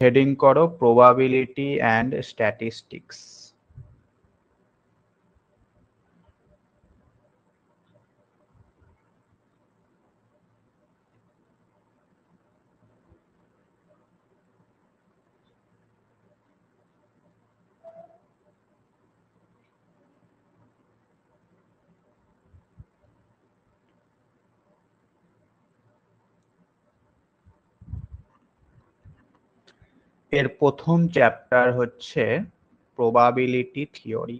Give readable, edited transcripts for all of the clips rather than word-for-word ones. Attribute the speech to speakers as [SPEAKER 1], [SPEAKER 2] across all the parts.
[SPEAKER 1] Heading করো probability and statistics. এর প্রথম চ্যাপ্টার হচ্ছে প্রবাবিলিটি থিওরি।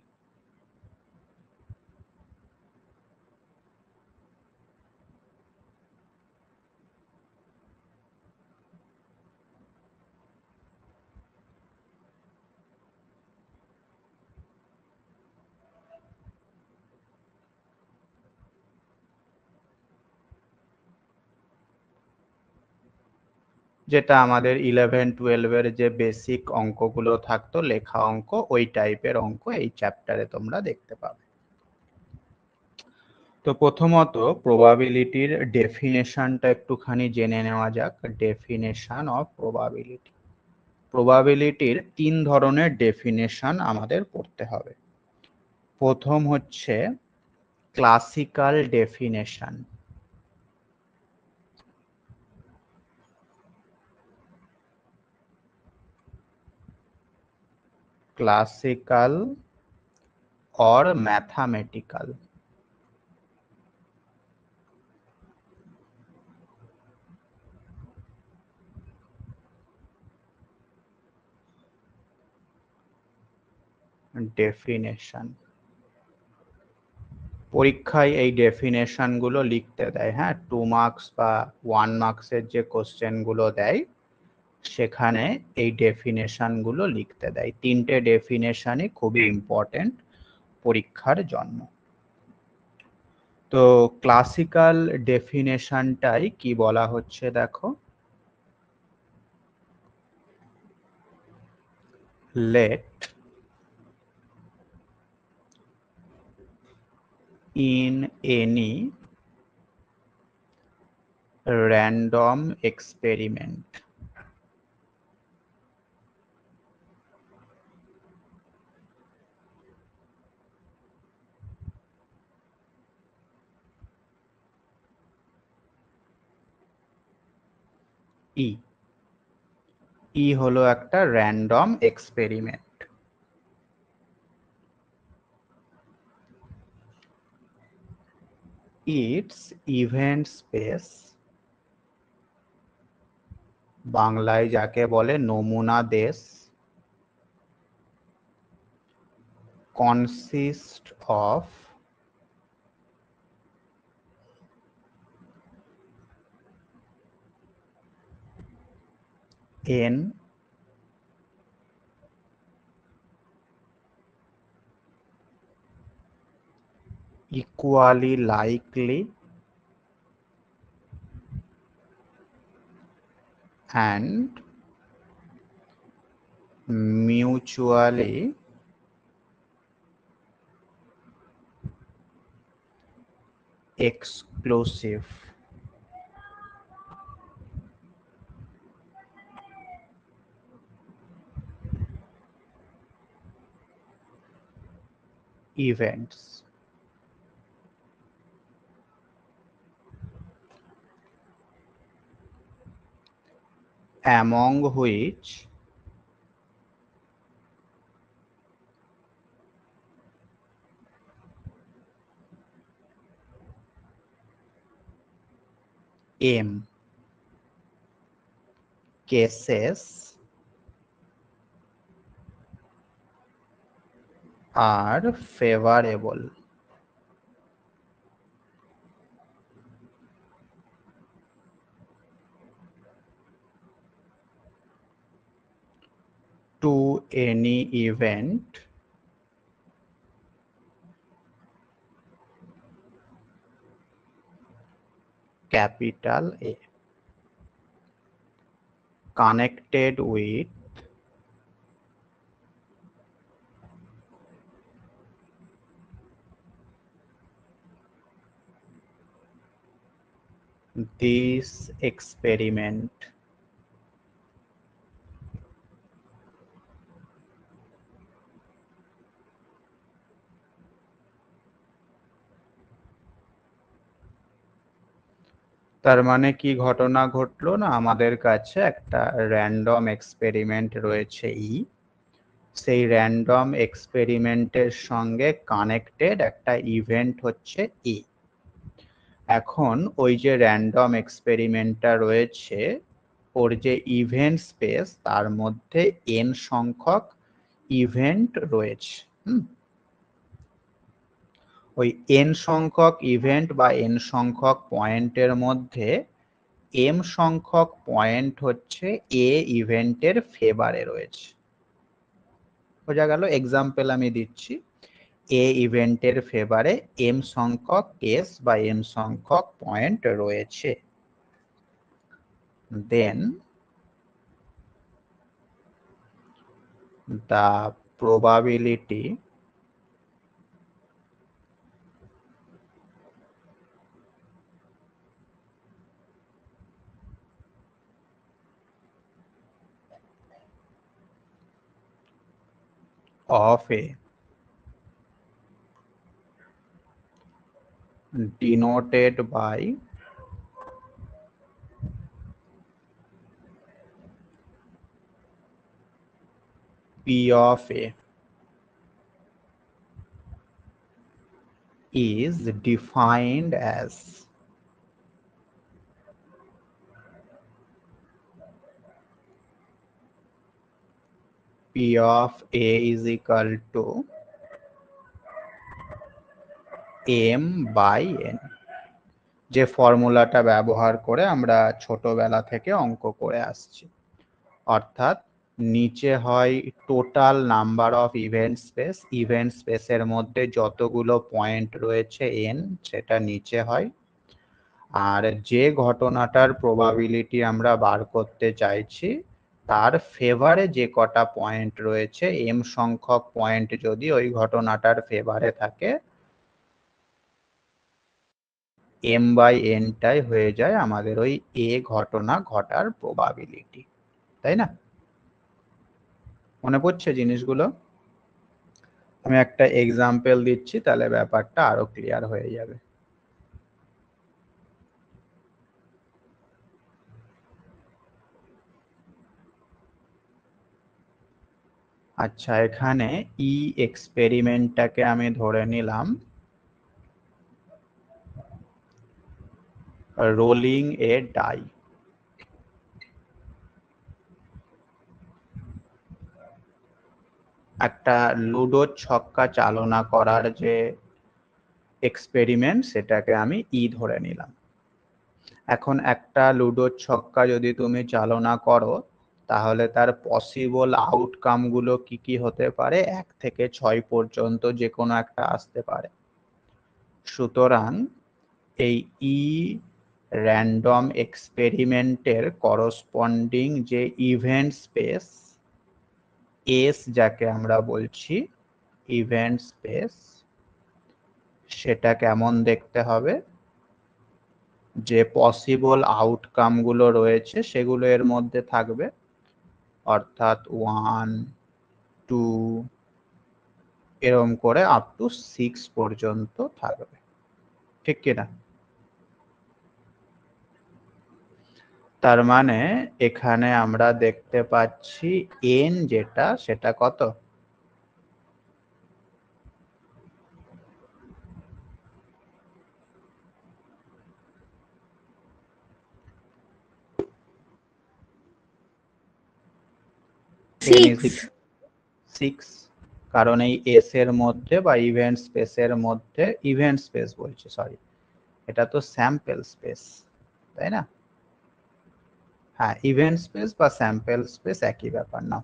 [SPEAKER 1] যেটা আমাদের 11-12 যে বেসিক অঙ্কগুলো থাকতো, লেখা অঙ্ক, ওই টাইপের অঙ্ক এই চ্যাপ্টারে তোমরা দেখতে পাবে। তো প্রথমত প্রবাবিলিটির ডেফিনেশনটা একটুখানি জেনে নেওয়া যাক। Definition of probability. প্রবাবিলিটির 3 ধরনের ডেফিনেশন আমাদের পড়তে হবে। প্রথম হচ্ছে classical definition. Classical or mathematical। Definition পরীক্ষায় এই ডেফিনেশন গুলো লিখতে দেয়। হ্যাঁ, 2 মার্কস বা 1 মার্কসের যে কোশ্চেন গুলো দেয় সেখানে এই ডেফিনেশন গুলো লিখতে দেয়। 3টে ডেফিনেশনই খুবই ইম্পর্টেন্ট পরীক্ষার জন্য। তো ক্লাসিক্যাল ডেফিনেশনটাই কি বলা হচ্ছে দেখো। Let in any random experiment E। ই হলো একটা random experiment. It's event space, বাংলায় যাকে বলে নমুনা দেশ, consist of N equally likely and mutually exclusive। events among which m cases are favorable to any event capital A connected with this experiment। তার মানে কি ঘটনা ঘটলো না, আমাদের কাছে একটা র্যান্ডম এক্সপেরিমেন্ট রয়েছে সেই র্যান্ডম এক্সপেরিমেন্টের সঙ্গে কানেক্টেড একটা ইভেন্ট হচ্ছে ই। এখন ওই যে র্যান্ডম এক্সপেরিমেন্টটা রয়েছে ওর যে ইভেন্ট স্পেস তার মধ্যে n সংখ্যক ইভেন্ট রয়েছে। ওই n সংখ্যক ইভেন্ট বা n সংখ্যক পয়েন্টের মধ্যে m সংখ্যক পয়েন্ট হচ্ছে a ইভেন্টের ফেভারে রয়েছে। বোঝা গেল? এক্সাম্পল আমি দিচ্ছি, a ইভেন্টের ফেভারে m সংখ্যক কেস বা m সংখ্যক পয়েন্ট রয়েছে। দেন the probability of a denoted by P of A is defined as P of A is equal to M by N, যে ফর্মুলাটা ব্যবহার করে আমরা ছোটবেলা থেকে অঙ্ক করে আসছি। অর্থাৎ নিচে হয় total number of event space, event স্পেসের মধ্যে যতগুলো পয়েন্ট রয়েছে n সেটা নিচে হয়, আর যে ঘটনাটার প্রবাবিলিটি আমরা বার করতে চাইছি তার ফেভারে যে কটা পয়েন্ট রয়েছে m সংখ্যক পয়েন্ট যদি ওই ঘটনাটার ফেভারে থাকে m বাই n টাই হয়ে যায় আমাদের ওই a ঘটনা ঘটার প্রবাবিলিটি। তাই না? মনে পড়ছে জিনিসগুলো? আমি একটা এক্সাম্পল দিচ্ছি তাহলে ব্যাপারটা আরো ক্লিয়ার হয়ে যাবে। আচ্ছা, এখানে ই এক্সপেরিমেন্টটাকে আমি ধরে নিলাম রোলিং এ ডাই। একটা লুডো ছক্কা চালনা করার যে এক্সপেরিমেন্ট সেটাকে আমি ই ধরে নিলাম। এখন একটা লুডো ছক্কা যদি তুমি চালনা করো তাহলে তার পসিবল আউটকাম গুলো কি কি হতে পারে? 1 থেকে 6 পর্যন্ত যে কোনো একটা আসতে পারে। সুতরাং এই ই র্যান্ডম এক্সপেরিমেন্টের করসপন্ডিং যে ইভেন্ট স্পেস এস যাকে আমরা বলছি ইভেন্ট স্পেস, সেটা কেমন দেখতে হবে? যে পসিবল আউটকাম গুলো রয়েছে সেগুলো এর মধ্যে থাকবে, অর্থাৎ 1 2 এরকম করে আপ টু 6 পর্যন্ত থাকবে। ঠিক কিনা? তার মানে এখানে আমরা দেখতে পাচ্ছি n যেটা সেটা কত? n is 6, কারণ এই এস এর মধ্যে বা ইভেন্ট স্পেসের মধ্যে, ইভেন্ট স্পেস বলছি সরি, এটা তো স্যাম্পল স্পেস তাই না? হ্যাঁ, ইভেন্ট স্পেস বা স্যাম্পল স্পেস একই ব্যাপার না।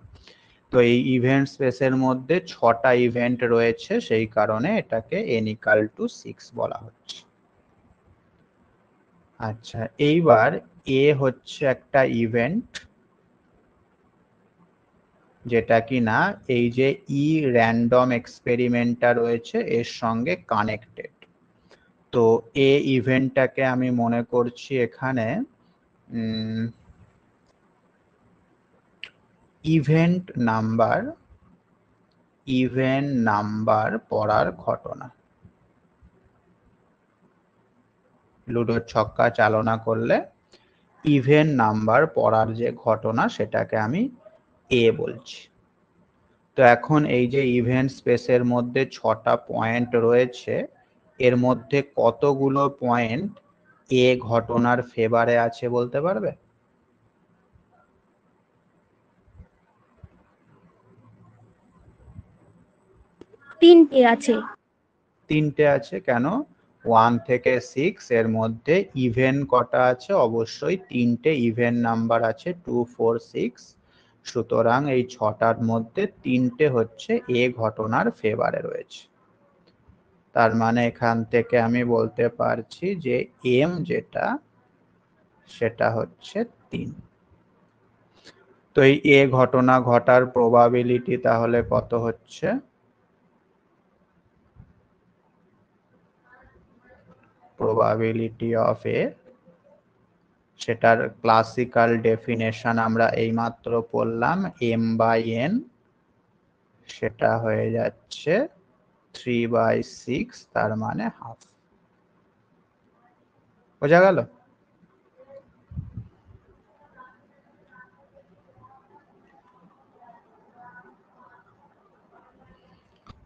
[SPEAKER 1] তো এই ইভেন্ট স্পেসের মধ্যে 6টা ইভেন্ট রয়েছে, সেই কারণে এটাকে n equal to 6 বলা হচ্ছে। আচ্ছা, এইবার এ হচ্ছে একটা ইভেন্ট যেটা কিনা এই যে ই র্যান্ডম এক্সপেরিমেন্টটা রয়েছে এর সঙ্গে কানেক্টেড। তো এ ইভেন্টটাকে আমি মনে করছি এখানে ইভেন্ট নাম্বার পড়ার ঘটনা। লুডোর ছক্কা চালনা করলে ইভেন নাম্বার পড়ার যে ঘটনা সেটাকে আমি এ বলছি। তো এখন এই যে ইভেন্ট স্পেসের মধ্যে 6টা পয়েন্ট রয়েছে, এর মধ্যে কতগুলো পয়েন্ট এ ঘটনার ফেভারে আছে বলতে পারবে?
[SPEAKER 2] তিনটে আছে।
[SPEAKER 1] তিনটে আছে কেন? 1 থেকে 6 এর মধ্যে ইভেন কটা আছে? অবশ্যই তিনটে ইভেন নাম্বার আছে, 2 4 6। সুতরাং এই 6টার মধ্যে তিনটে হচ্ছে এ ঘটনার ফেভারে রয়েছে। তার মানে এখান থেকে আমি বলতে পারছি যে এম যেটা সেটা হচ্ছে 3। তো এই এ ঘটনা ঘটার প্রবাবিলিটি তাহলে কত হচ্ছে? প্রবাবিলিটি অফ এ, সেটার ক্লাসিক্যাল ডেফিনেশন আমরা এইমাত্র পড়লাম, এম বাই এন, সেটা হয়ে যাচ্ছে 3/6, তার মানে হাফ। বোঝা গেল?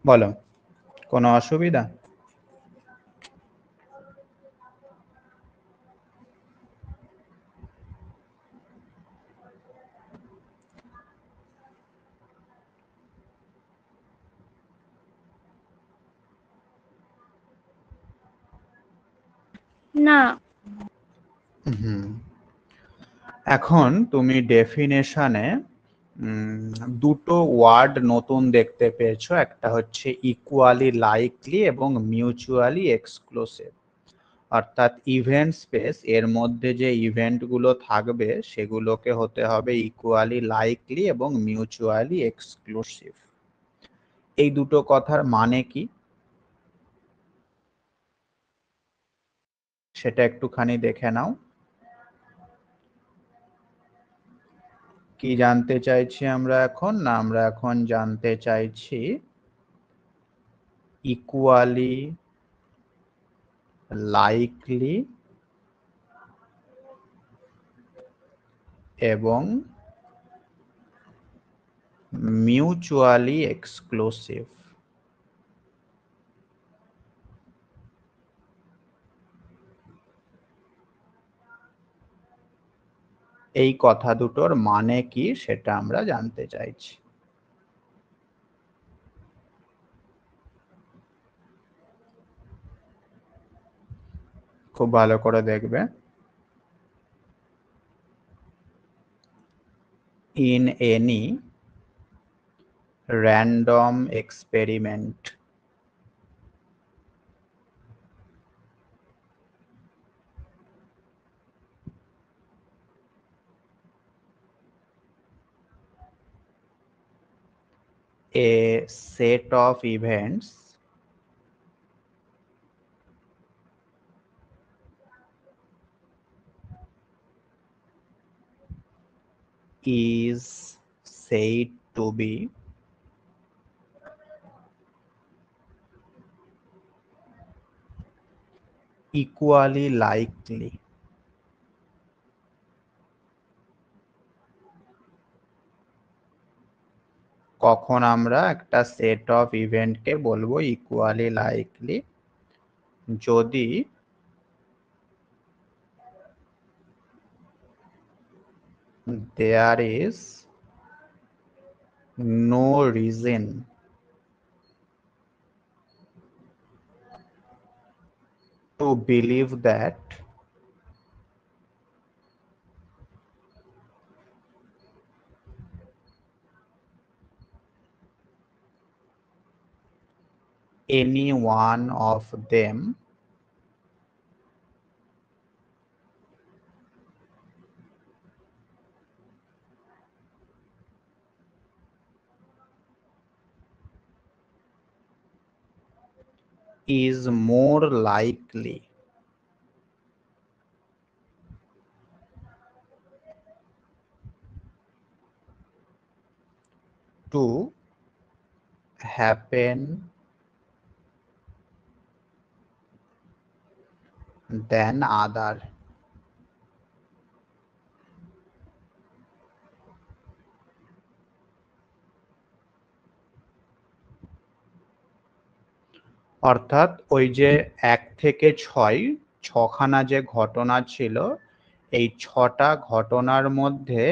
[SPEAKER 1] বলো, কোনো অসুবিধা?
[SPEAKER 2] না।
[SPEAKER 1] এখন তুমি ডেফিনেশনে দুটো ওয়ার্ড নতুন দেখতে পেয়েছো, একটা হচ্ছে ইকুয়ালি লাইকলি এবং মিউচুয়ালি এক্সক্লুসিভ। অর্থাৎ ইভেন্ট স্পেস এর মধ্যে যে ইভেন্টগুলো থাকবে সেগুলোকে হতে হবে ইকুয়ালি লাইকলি এবং মিউচুয়ালি এক্সক্লুসিভ। এই দুটো কথার মানে কি সেটা একটুখানি দেখে নাও। কি জানতে চাইছি আমরা এখন? না, আমরা এখন জানতে চাইছি ইকুয়ালি লাইকলি এবং মিউচুয়ালি এক্সক্লুসিভ। এই কথা দুটোর মানে কি সেটা আমরা জানতে চাইছি। খুব ভালো করে দেখবে। In any random experiment, a set of events is said to be equally likely. কখন আমরা একটা সেট অফ ইভেন্টকে বলবো ইকুয়ালি লাইকলি? যদি there is no reason to believe that any one of them is more likely to happen than other. অর্থাৎ ওই যে 1 থেকে 6 ছখানা যে ঘটনা ছিল, এই 6টা ঘটনার মধ্যে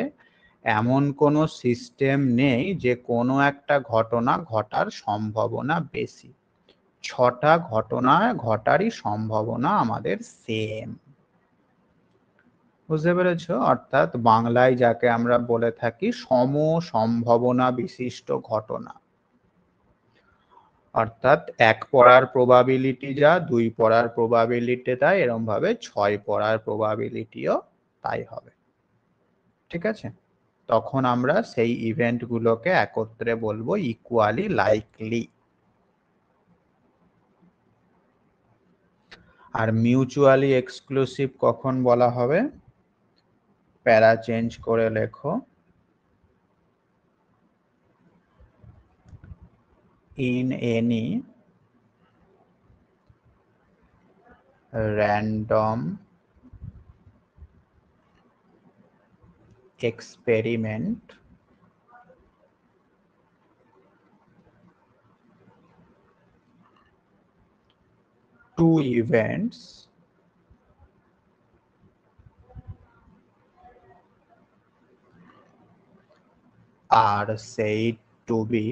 [SPEAKER 1] এমন কোনো সিস্টেম নেই যে কোনো একটা ঘটনা ঘটার সম্ভাবনা বেশি। 6টা ঘটনা ঘটারই সম্ভাবনা আমাদের সেম। বুঝতে পেরেছো? অর্থাৎ বাংলায় যাকে আমরা বলে থাকি সমসম্ভাবনা বিশিষ্ট ঘটনা। অর্থাৎ 1 পড়ার প্রবাবিলিটি যা 2 পড়ার প্রবাবিলিটি তাই, এরকম ভাবে 6 পড়ার প্রবাবিলিটিও তাই হবে। ঠিক আছে? তখন আমরা সেই ইভেন্ট গুলোকে একত্রে বলবো ইকুয়ালি লাইকলি। আর মিউচুয়ালি এক্সক্লুসিভ কখন বলা হবে? প্যারা চেঞ্জ করে লেখো, in any random experiment two events are said to be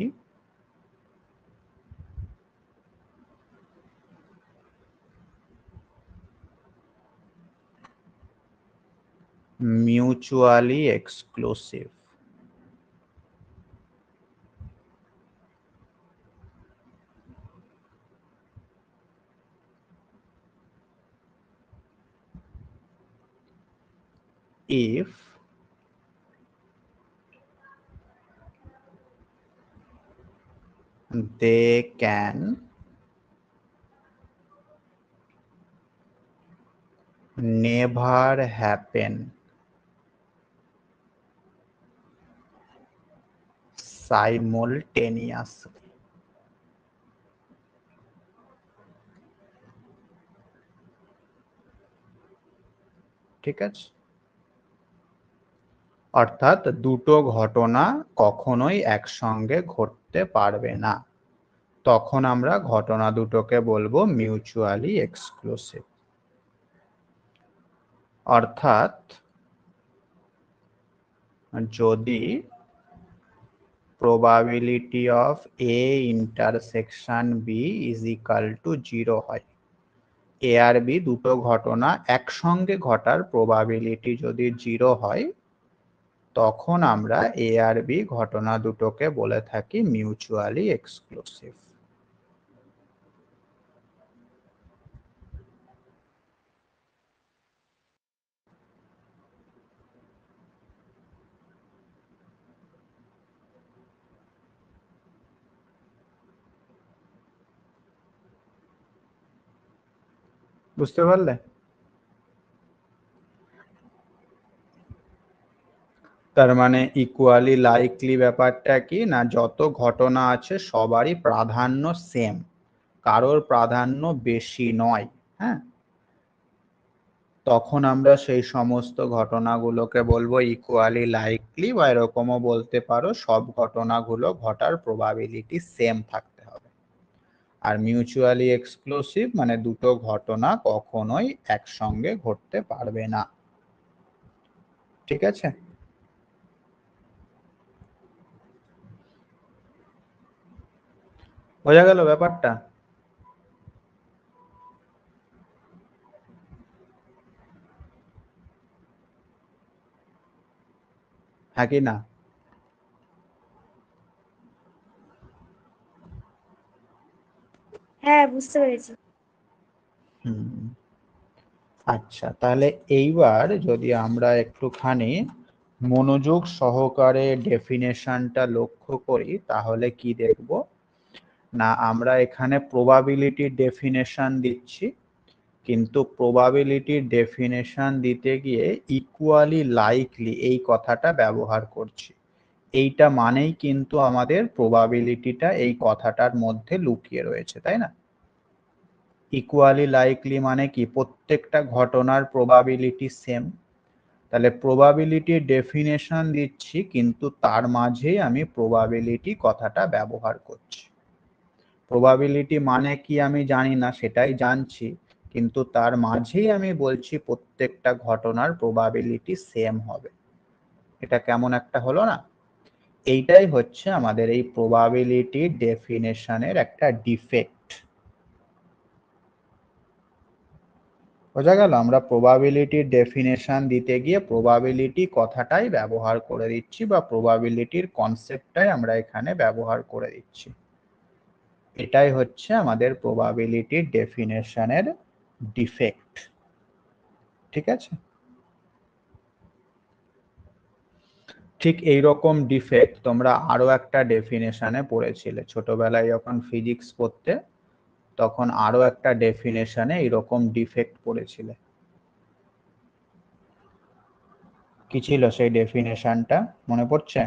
[SPEAKER 1] mutually exclusive. If they can never happen simultaneously. ঠিক আছে? অর্থাৎ দুটো ঘটনা কখনোই একসঙ্গে ঘটতে পারবে না, তখন আমরা ঘটনা দুটোকে বলবো মিউচুয়ালি এক্সক্লুসিভ। অর্থাৎ যদি probability of A intersection B is equal to 0 হয়, A আর B দুটো ঘটনা একসঙ্গে ঘটার probability যদি 0 হয়, তখন আমরা A আর B ঘটনা দুটোকে বলে থাকি মিউচুয়ালি এক্সক্লুসিভ। বুঝতে পারলে? তার মানে ইকুয়ালি লাইকলি ব্যাপারটা কি না, যত ঘটনা আছে সবারই প্রাধান্য সেম, কারোর প্রাধান্য বেশি নয়। হ্যাঁ, তখন আমরা সেই সমস্ত ঘটনাগুলোকে বলবো ইকুয়ালি লাইকলি, বা এরকমও বলতে পারো সব ঘটনাগুলো ঘটার প্রবাবিলিটি সেম থাকতে হবে। আর মিউচুয়ালি এক্সক্লুসিভ মানে দুটো ঘটনা কখনোই একসঙ্গে ঘটতে পারবে না। ঠিক আছে? বোঝা গেল ব্যাপারটা? হ্যাঁ কি না?
[SPEAKER 2] হ্যাঁ, বুঝতে পেরেছি।
[SPEAKER 1] আচ্ছা, তাহলে এইবার যদি আমরা একটুখানি মনোযোগ সহকারে ডেফিনেশনটা লক্ষ্য করি, তাহলে কি দেখব না, আমরা এখানে প্রবাবিলিটির ডেফিনেশন দিচ্ছি, কিন্তু প্রবাবিলিটির ডেফিনেশন দিতে গিয়ে ইকুয়ালি লাইকলি এই কথাটা ব্যবহার করছি। এইটা মানেই কিন্তু আমাদের প্রবাবিলিটিটা এই কথাটার মধ্যে লুকিয়ে রয়েছে, তাই না? ইকুয়ালি লাইকলি মানে কি, প্রত্যেকটা ঘটনার প্রবাবিলিটি সেম। তাহলে প্রবাবিলিটির ডেফিনেশন দিচ্ছি, কিন্তু তার মাঝেই আমি প্রবাবিলিটি কথাটা ব্যবহার করছি। প্রবাবিলিটি মানে কি আমি জানি না, সেটাই জানছি, কিন্তু তার মাঝেই আমি বলছি প্রত্যেকটা ঘটনার প্রবাবিলিটি সেম হবে। এটা কেমন একটা হলো না? এইটাই হচ্ছে আমাদের এই প্রবাবিলিটি ডেফিনেশনের একটা ডিফেক্ট। বোঝা গেল? আমরা প্রবাবিলিটির ডেফিনেশন দিতে গিয়ে প্রবাবিলিটি কথাটাই ব্যবহার করে দিচ্ছি, বা প্রবাবিলিটির কনসেপ্টটাই আমরা এখানে ব্যবহার করে দিচ্ছি। এটাই হচ্ছে আমাদের প্রবাবিলিটির ডেফিনেশনের ডিফেক্ট। ঠিক আছে? ঠিক এইরকম ডিফেক্ট তোমরা আরো একটা ডেফিনেশনে পড়েছিলে ছোটবেলায় যখন ফিজিক্স পড়তে, তখন আরো একটা ডেফিনেশনে এইরকম ডিফেক্ট পড়েছিলে। কি ছিল সেই ডেফিনেশনটা, মনে পড়ছে?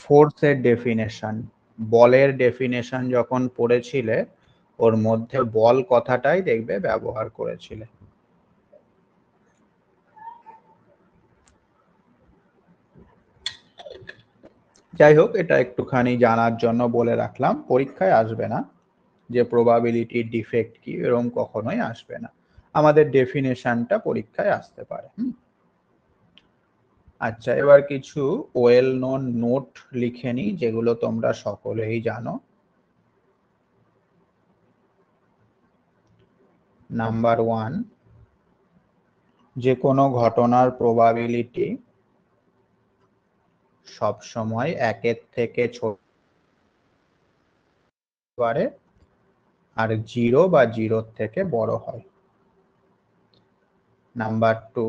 [SPEAKER 1] ফোর্সের ডেফিনেশন, বলের ডেফিনেশন যখন পড়েছিলে, ওর মধ্যে বল কথাটাই দেখবে ব্যবহার করেছিলে। যাই হোক, এটা একটুখানি জানার জন্য বলে রাখলাম, পরীক্ষায় আসবে না যে প্রবাবিলিটি ডিফেক্ট কি, এরকম কখনোই আসবে না। আমাদের ডেফিনেশনটা পরীক্ষায় আসতে পারে। আচ্ছা, এবার কিছু ওয়েল নোন নোট লিখে নিই, যেগুলো তোমরা সকলেই জানো। নাম্বার 1, যে কোনো ঘটনার প্রবাবিলিটি সব সময় 1-এর থেকে ছোট পারে আর 0 বা 0-র থেকে বড় হয়। নাম্বার 2,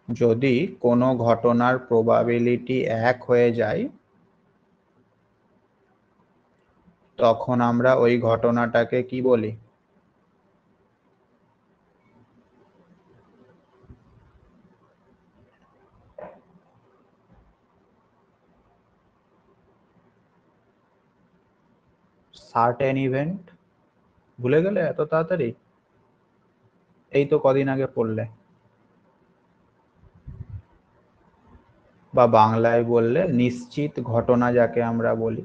[SPEAKER 1] যদি কোনো ঘটনার প্রবাবিলিটি 1 হয়ে যায়, তখন আমরা ওই ঘটনাটাকে কি বলি? Certain event. ভুলে গেলে এত তাড়াতাড়ি? এই তো কদিন আগে পড়লে। বা বাংলায় বললে নিশ্চিত ঘটনা, যাকে আমরা বলি।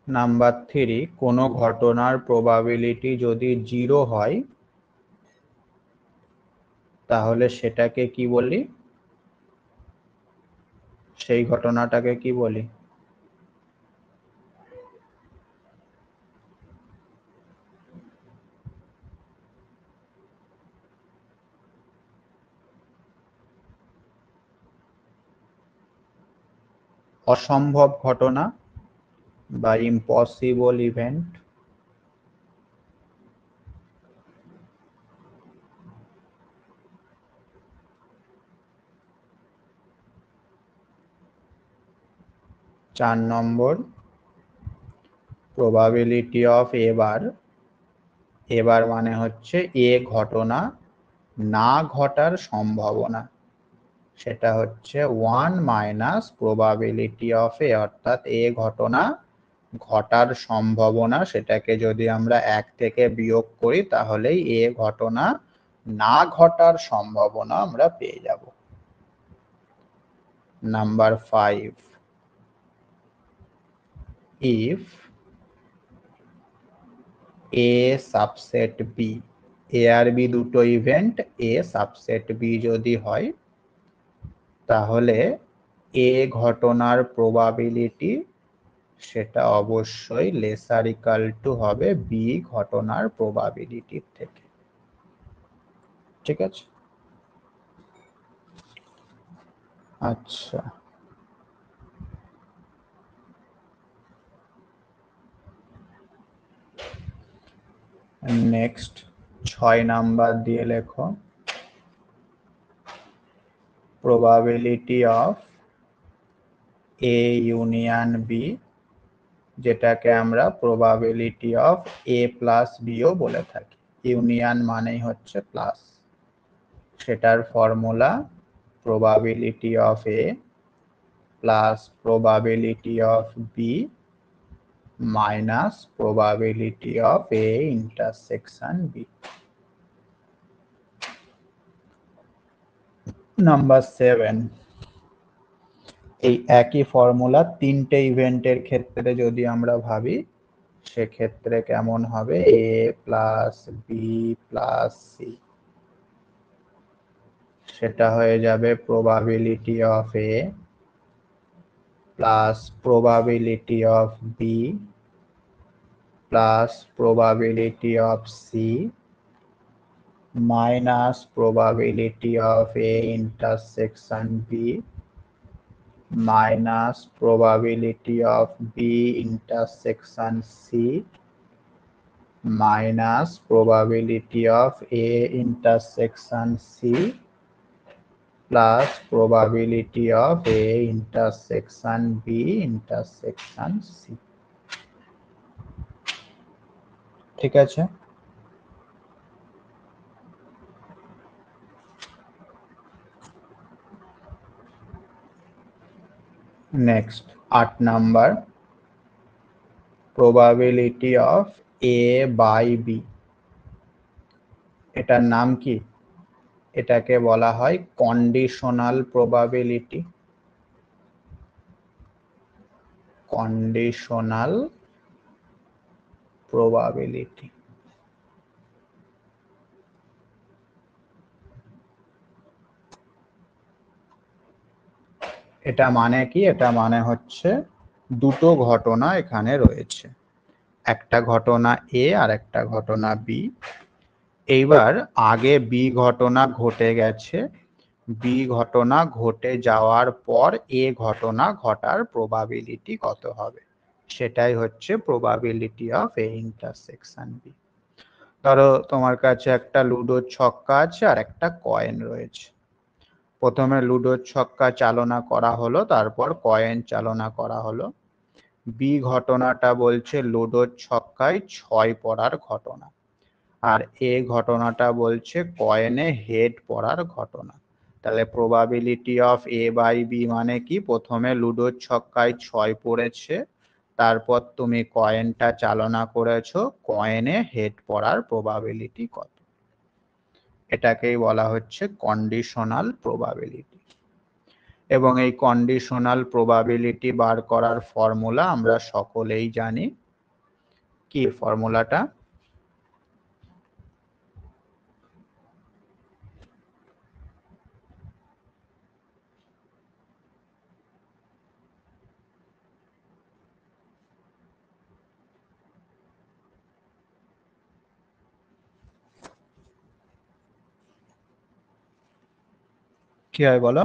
[SPEAKER 1] নাম্বার 3, কোনো ঘটনার প্রবাবিলিটি যদি 0 হয়, তাহলে সেটাকে কি বলি? সেই ঘটনাটাকে কি বলি? অসম্ভব ঘটনা বা ইম্পসিবল ইভেন্ট। চার নম্বর, প্রবাবিলিটি অফ এবার। এবার মানে হচ্ছে এ ঘটনা না ঘটার সম্ভাবনা, সেটা হচ্ছে 1 মাইনাস প্রবাবিলিটি অফ এ, অর্থাৎ এ ঘটনা ঘটার সম্ভাবনা, সেটাকে যদি আমরা 1 থেকে বিয়োগ করি, তাহলেই এ ঘটনা না ঘটার সম্ভাবনা আমরা পেয়ে যাব। Number 5, if A subset B, A আর B দুটো ইভেন্ট A সাবসেট B যদি হয়, তাহলে A ঘটনার প্রবাবিলিটি সেটা অবশ্যই লেসার ইকাল টু হবে B ঘটনার প্রবাবিলিটির থেকে। ঠিক আছে? আচ্ছা, নেক্সট 6 নাম্বার দিয়ে লেখো, probability of A union B, যেটাকে আমরা প্রবাবিলিটি অফ এ প্লাস বিও বলে থাকি। ইউনিয়ন মানেই হচ্ছে প্লাস, সেটার formula probability of A plus probability of B minus probability of A intersection B. Number 7, এই একই ফর্মুলা তিনটে ইভেন্টের ক্ষেত্রে যদি আমরা ভাবি, সেক্ষেত্রে কেমন হবে? A plus B plus C, সেটা হয়ে যাবে probability of A plus probability of B plus probability of C minus probability of A intersection B minus probability of B intersection C minus probability of A intersection C plus probability of A intersection B intersection C। ঠিক আছে, next 8 number, probability of A by B। এটার নাম কি? এটাকে বলা হয় conditional probability. Conditional probability. এটা মানে কি? এটা মানে হচ্ছে দুটো ঘটনা এখানে রয়েছে, একটা ঘটনা এ আর একটা ঘটনা বি। এইবার আগে বি ঘটনা ঘটে গেছে, বি ঘটনা ঘটে যাওয়ার পর এ ঘটনা ঘটার প্রবাবিলিটি কত হবে, সেটাই হচ্ছে probability of A intersection B. ধরো তোমার কাছে একটা লুডোর ছক্কা আছে আর একটা কয়েন রয়েছে। প্রথমে লুডোর ছক্কা চালনা করা হলো, তারপর কয়েন চালনা করা হলো। বি ঘটনাটা বলছে লুডোর ছক্কায় 6 পড়ার ঘটনা, আর এ ঘটনাটা বলছে কয়েনে হেড পড়ার ঘটনা। তাহলে probability of A by B মানে কি? প্রথমে লুডোর ছক্কায় 6 পড়েছে, তারপর তুমি কয়েনটা চালনা করেছো, কয়েনে হেড পড়ার প্রবাবিলিটি কত, এটাকেই বলা হচ্ছে কন্ডিশনাল প্রবাবিলিটি। এবং এই কন্ডিশনাল প্রবাবিলিটি বার করার ফর্মুলা আমরা সকলেই জানি। কি ফর্মুলাটা? কি হয় বলো?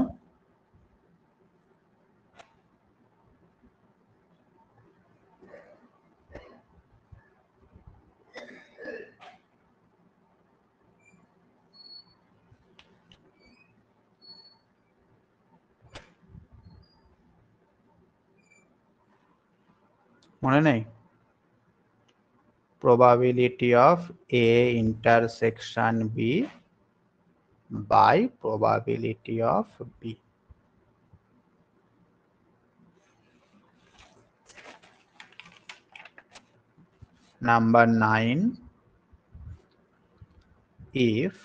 [SPEAKER 1] মনে নেই? probability of A intersection B by probability of B। Number 9, if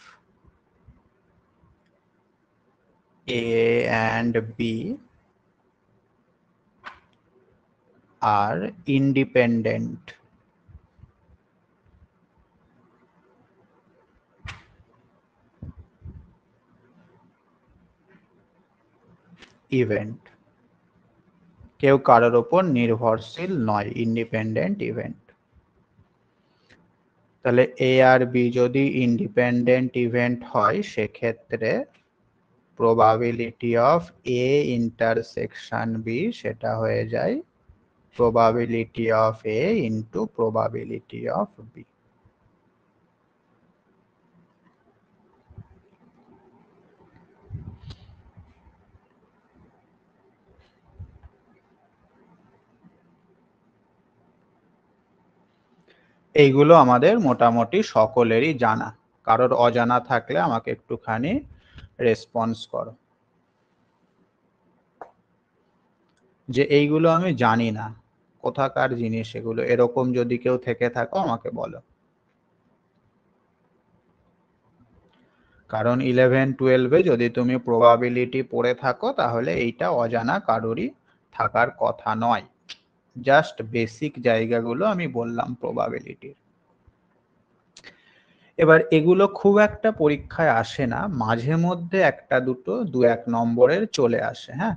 [SPEAKER 1] A and B are independent event, কেউ কারোর উপর নির্ভরশীল নয়, ইন্ডিপেন্ডেন্ট ইভেন্ট। তাহলে এ আর বি যদি ইন্ডিপেন্ডেন্ট ইভেন্ট হয়, সেক্ষেত্রে probability of A intersection B সেটা হয়ে যায় probability of A into probability of B। এইগুলো আমাদের মোটামুটি সকলেরই জানা। কারোর অজানা থাকলে আমাকে একটুখানি রেসপন্স করো যে এইগুলো আমি জানি না, কোথাকার জিনিস এগুলো, এরকম যদি কেউ থেকে থাকো আমাকে বলো। কারণ 11-12 যদি তুমি প্রবাবিলিটি পড়ে থাকো তাহলে এইটা অজানা কারোরই থাকার কথা নয়। জাস্ট বেসিক জায়গাগুলো আমি বললাম প্রবাবিলিটির। এবার এগুলো খুব একটা পরীক্ষায় আসে না, মাঝে মধ্যে একটা দুটো 2-1 নম্বরের চলে আসে। হ্যাঁ,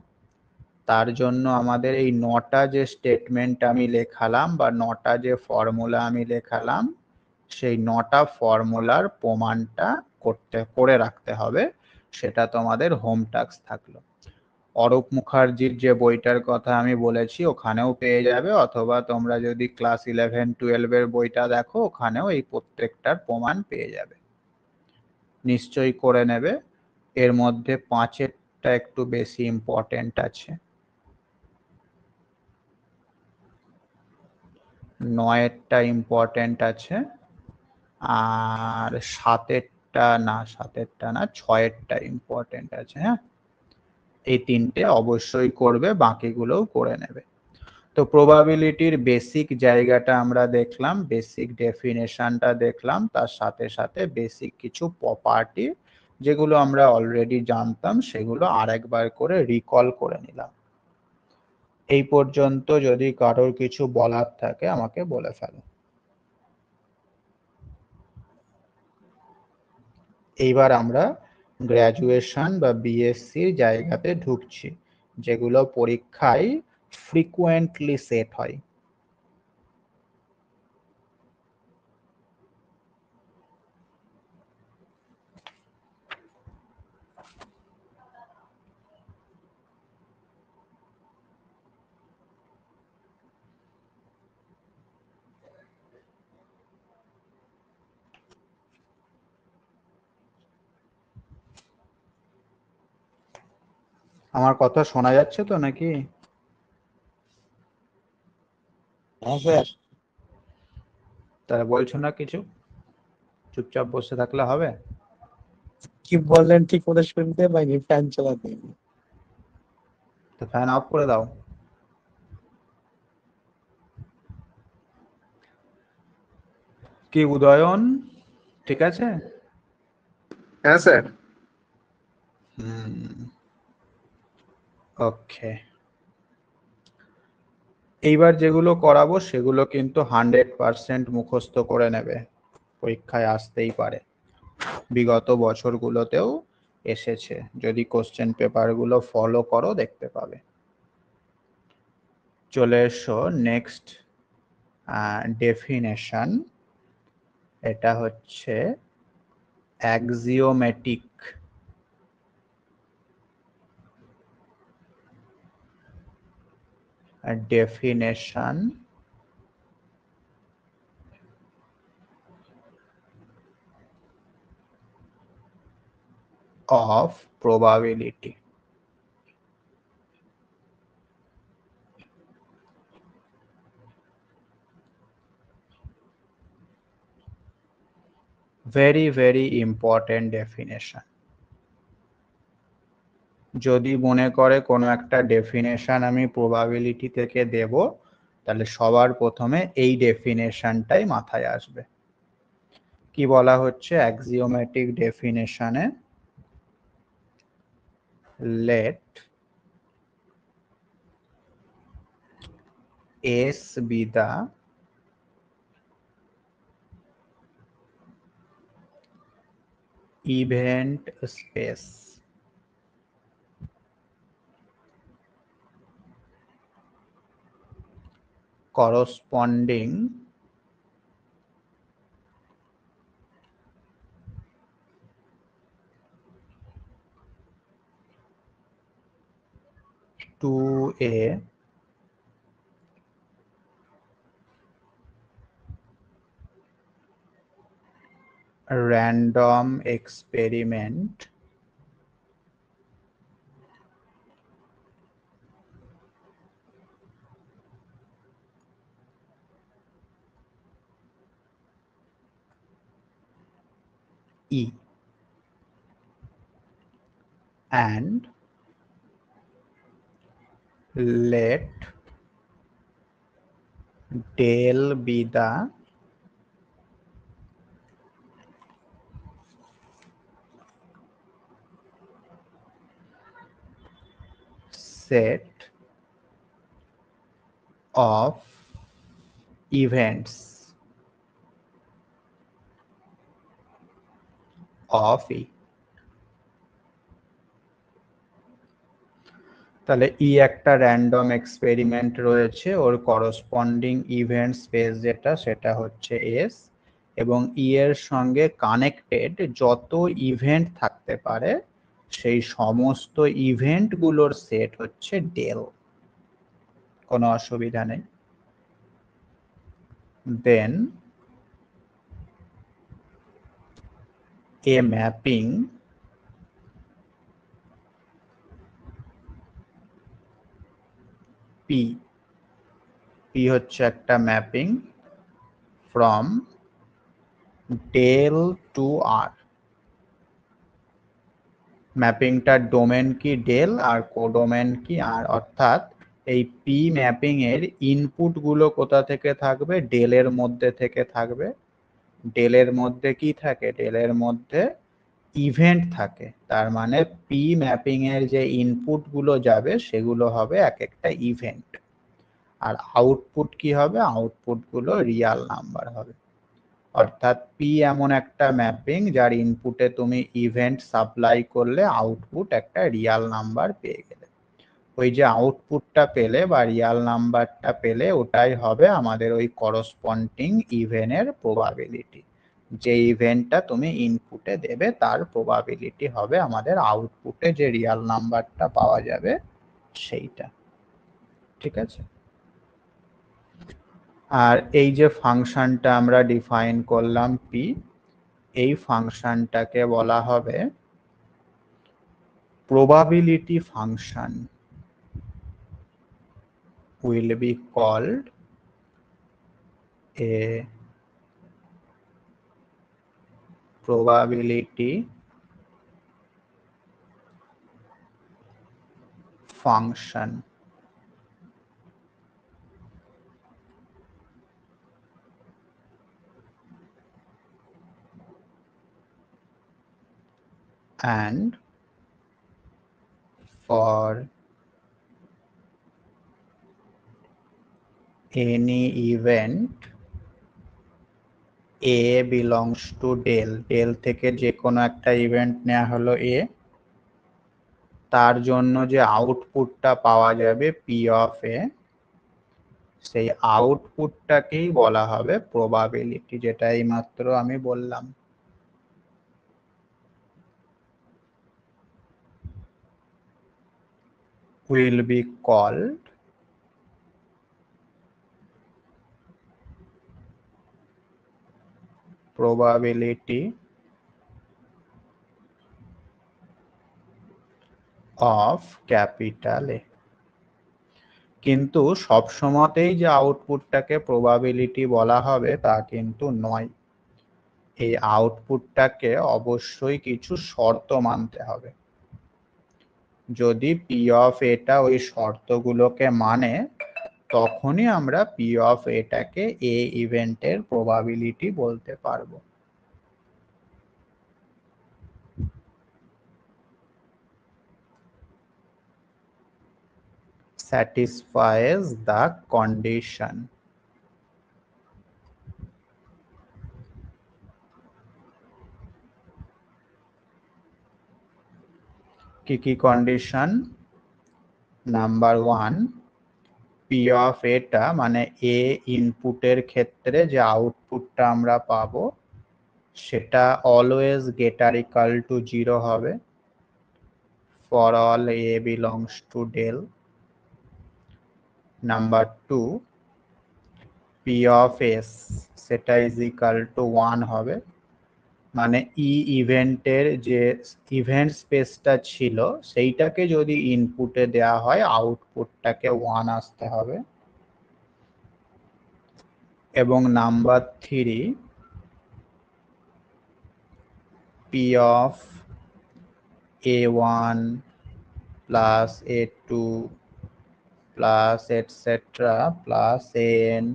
[SPEAKER 1] তার জন্য আমাদের এই 9টা যে স্টেটমেন্ট আমি লেখালাম বা 9টা যে ফর্মুলা আমি লেখালাম, সেই 9টা ফর্মুলার প্রমাণটা করে রাখতে হবে। সেটা তোমাদের হোম টাস্ক থাকলো। অরূপ মুখার্জির যে বইটার কথা আমি বলেছি ওখানেও পেয়ে যাবে, অথবা তোমরা যদি ক্লাস 11-12 এর বইটা দেখো ওখানেও এই প্রত্যেকটার প্রমাণ পেয়ে যাবে। নিশ্চয়ই করে নেবে। এর মধ্যে 5এরটা একটু বেশি ইম্পর্টেন্ট আছে, 9এরটা ইম্পর্টেন্ট আছে, আর 7এরটা না 6এরটা ইম্পর্টেন্ট আছে। হ্যাঁ, এই 3টে অবশ্যই করবে, বাকিগুলোও করে নেবে। তো প্রবাবিলিটির বেসিক জায়গাটা আমরা দেখলাম, বেসিক ডেফিনেশনটা দেখলাম, তার সাথে সাথে বেসিক কিছু প্রপার্টি যেগুলো আমরা অলরেডি জানতাম সেগুলো আরেকবার করে রিকল করে নিলাম। এই পর্যন্ত যদি কারোর কিছু বলার থাকে আমাকে বলে ফেলো। এইবার আমরা গ্র্যাজুয়েশন বা বিএসসির জায়গাতে ঢুকছি, যেগুলো পরীক্ষায় ফ্রিকুয়েন্টলি সেট হয়। আমার কথা শোনা যাচ্ছে তো নাকি?
[SPEAKER 3] হ্যাঁ স্যার।
[SPEAKER 1] তাহলে বলছো না কিছু, চুপচাপ বসে থাকলে হবে?
[SPEAKER 3] কি বললেন ঠিক মতো শুনতে পাইনি, ফ্যান চালাতে।
[SPEAKER 1] তো ফ্যান অফ করে দাও। কি উদয়ন, ঠিক আছে?
[SPEAKER 4] হ্যাঁ স্যার।
[SPEAKER 1] ওকে, এইবার যেগুলো করাবো সেগুলো কিন্তু 100% মুখস্থ করে নেবে, পরীক্ষায় আসতেই পারে, বিগত বছরগুলোতেও এসেছে। যদি কোশ্চেন পেপারগুলো ফলো করো দেখতে পাবে। চলে এসো নেক্সট ডেফিনেশন। এটা হচ্ছে axiomatic. Definition of probability. very important definition. যদি মনে করে কোনো একটা ডেফিনেশন আমি প্রবাবিলিটি থেকে দেব, তাহলে সবার প্রথমে এই ডেফিনেশনটাই মাথায় আসবে। কি বলা হচ্ছে axiomatic ডেফিনেশনে? let S be the event space corresponding to a random experiment E and let del be the set of events of E. তাহলে ই একটা র্যান্ডম এক্সপেরিমেন্ট রয়েছে, ওর করসপন্ডিং ইভেন্ট স্পেস যেটা সেটা হচ্ছে এস, এবং ই এর সঙ্গে কানেক্টেড যত ইভেন্ট থাকতে পারে সেই সমস্ত ইভেন্ট গুলোর সেট হচ্ছে ডেল। কোনো অসুবিধা নেই। Then a mapping P, P হচ্ছে একটা mapping from del to R. ম্যাপিংটার ডোমেন কি ডেল আর কোডোমেন কি আর, অর্থাৎ এই পি ম্যাপিং এর ইনপুট গুলো কোথা থেকে থাকবে, ডেলের মধ্যে থেকে থাকবে। ডেলের মধ্যে কি থাকে, ডেলের মধ্যে ইভেন্ট থাকে, তার মানে পি ম্যাপিং এর যে ইনপুট গুলো যাবে সেগুলো হবে এক একটা ইভেন্ট। আর আউটপুট কি হবে, আউটপুট গুলো রিয়াল নাম্বার হবে। অর্থাৎ পি এমন একটা ম্যাপিং যার ইনপুটে তুমি ইভেন্ট সাপ্লাই করলে আউটপুট একটা রিয়াল নাম্বার পেয়ে গেলে। ওই যে আউটপুটটা পেলে বা রিয়াল নাম্বারটা পেলে ওটাই হবে আমাদের ওই করসপন্ডিং ইভেন্টের প্রবাবিলিটি। যে ইভেন্টটা তুমি ইনপুটে দেবে তার প্রবাবিলিটি হবে আমাদের আউটপুটে যে রিয়াল নাম্বারটা পাওয়া যাবে সেইটা। ঠিক আছে। আর এই যে ফাংশনটা আমরা ডিফাইন করলাম পি, এই ফাংশনটাকে বলা হবে probability function, will be called a probability function. And for any event A belongs to del, del থেকে যে কোনো একটা ইভেন্ট নেওয়া হলো A, তার জন্য যে আউটপুটটা পাওয়া যাবে পি অফ এ, সেই আউটপুটটাকেই বলা হবে প্রবাবিলিটি, যেটা এইমাত্র আমি বললাম। will be called probability of capital A. কিন্তু সবসময়তেই যে আউটপুটটাকে প্রবাবিলিটি বলা হবে তা কিন্তু নয়। এই আউটপুটটাকে অবশ্যই কিছু শর্ত মানতে হবে। যদি পি অফ এটা ওই শর্তগুলোকে মানে তখনই আমরা পি অফ এটাকে এ ইভেন্টের প্রবাবিলিটি বলতে পারবো। satisfies the condition. কি কি কন্ডিশন? নাম্বার 1, পি অফ এটা মানে এ ইনপুটের ক্ষেত্রে যে আউটপুটটা আমরা পাবো সেটা অলওয়েজ গ্রেটার ইকুয়াল টু 0 হবে for all A belongs to del. Number 2, P of S সেটা ইজ ইকুয়াল টু 1 হবে, মানে ই ইভেন্টের যে ইভেন্ট স্পেসটা ছিল সেইটাকে যদি ইনপুটে দেয়া হয় আউটপুটটাকে 1 আসতে হবে। এবং number 3, P of A1 plus A2 plus etc. plus AN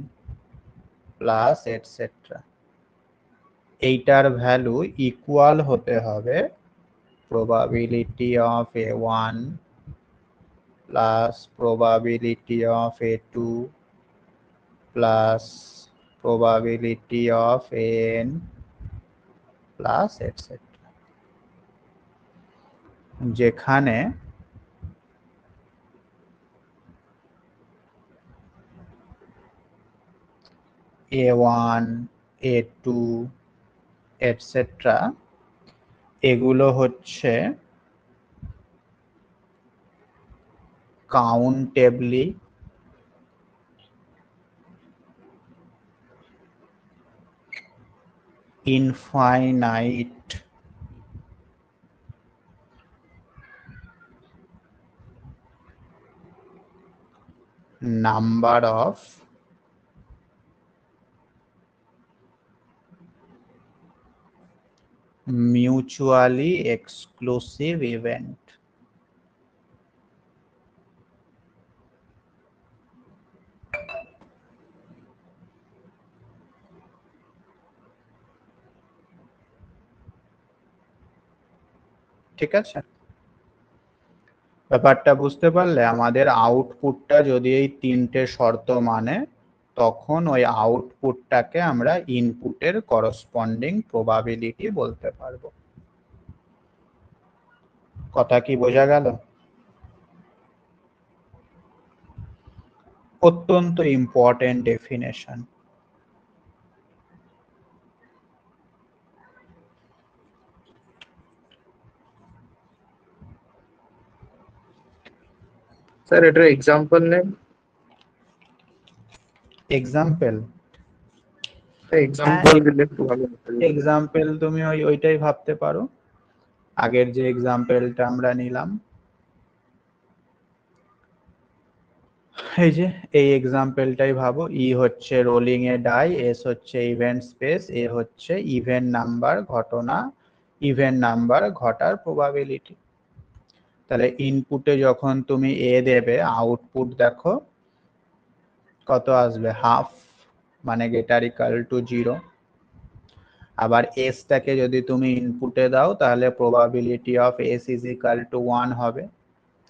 [SPEAKER 1] plus etc. এইটার ভ্যালু ইকুয়াল হতে হবে probability of A1 plus probability of A2 plus probability of AN plus etc. যেখানে A1 A2 etc. এগুলো হচ্ছে কাউন্টেবলি infinite number of mutually exclusive event. ঠিক আছে, ব্যাপারটা বুঝতে পারলে? আমাদের আউটপুটটা যদি এই তিনটে শর্ত মানে, তখন ওই আউটপুটটাকে আমরা ইনপুটের করসপন্ডিং প্রবাবিলিটি বলতে পারবো। কথা কি বোঝা গেল? অত্যন্ত ইম্পর্টেন্ট ডেফিনেশন।
[SPEAKER 4] স্যার এটার এক্সাম্পল নেন।
[SPEAKER 1] এক্সাম্পল
[SPEAKER 4] এক্সাম্পল দিলে একটু ভালো হতো।
[SPEAKER 1] এক্সাম্পল তুমি ওইটাই ভাবতে পারো, আগের যে এক্সাম্পলটা আমরা নিলাম। এই যে এই এক্সাম্পলটাই ভাবো, ই হচ্ছে রোলিং এ ডাই, এস হচ্ছে ইভেন্ট স্পেস, এ হচ্ছে ইভেন্ট নাম্বার ঘটনা, ইভেন্ট নাম্বার ঘটার প্রবাবিলিটি। তাহলে ইনপুটে যখন তুমি এ দেবে, আউটপুট দেখো কত আসবে, হাফ, মানে গেটার ইকাল টু 0। আবার এসটাকে যদি তুমি ইনপুটে দাও তাহলে probability of S is equal to 1 হবে,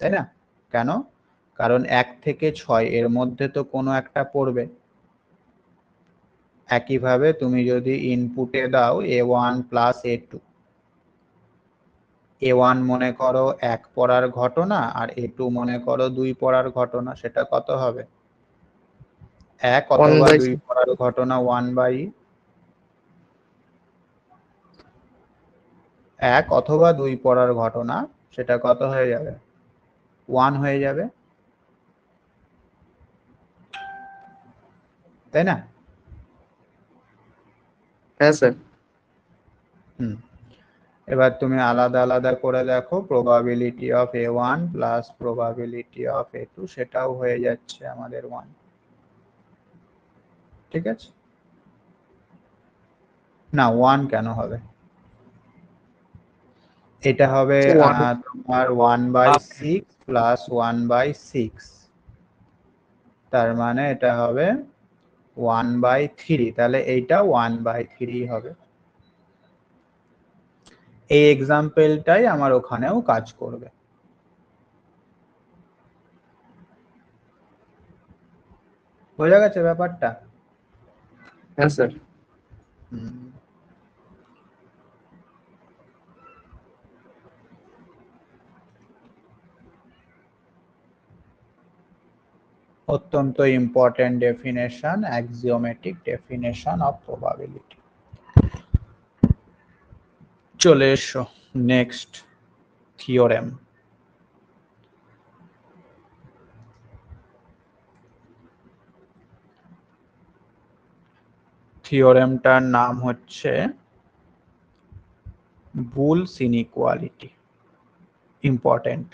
[SPEAKER 1] তাই না? কেন? কারণ 1 থেকে 6 এর মধ্যে তো কোনো একটা পড়বে। একইভাবে তুমি যদি ইনপুটে দাও A1 প্লাস A2, A1 মনে করো 1 পড়ার ঘটনা আর A2 মনে করো 2 পড়ার ঘটনা, সেটা কত হবে? 1 অথবা 2 পড়ার ঘটনা 1/, 1 অথবা 2 পড়ার ঘটনা, সেটা কত হয়ে যাবে? 1 হয়ে যাবে, তাই না?
[SPEAKER 4] হ্যাঁ স্যার।
[SPEAKER 1] এবার তুমি আলাদা আলাদা করে দেখো, probability of A1 plus probability of A2, সেটাও হয়ে যাচ্ছে আমাদের 1। ঠিক আছে, না 1 কেন হবে? এটা হবে তোমার 1/6 প্লাস 1/6, তার মানে এটা হবে 1/3, তাহলে এইটা 1/3 হবে। এই এক্সাম্পলটাই আমার ওখানেও কাজ করবে। বোঝা গেছে ব্যাপারটা?
[SPEAKER 4] হ্যাঁ স্যার।
[SPEAKER 1] অত্যন্ত important definition, axiomatic definition of probability. চলে এসো নেক্সট থিওরেম। থিওরেমটার নাম হচ্ছে বুলস ইনইকুয়ালিটি। ইম্পর্টেন্ট।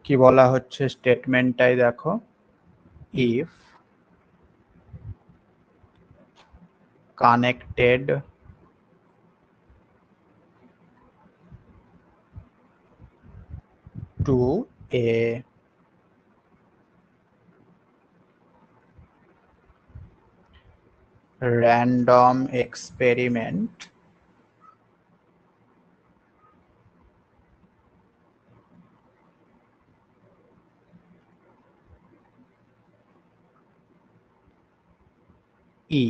[SPEAKER 1] কি বলা হচ্ছে স্টেটমেন্টটাই দেখো, if connected to A random experiment E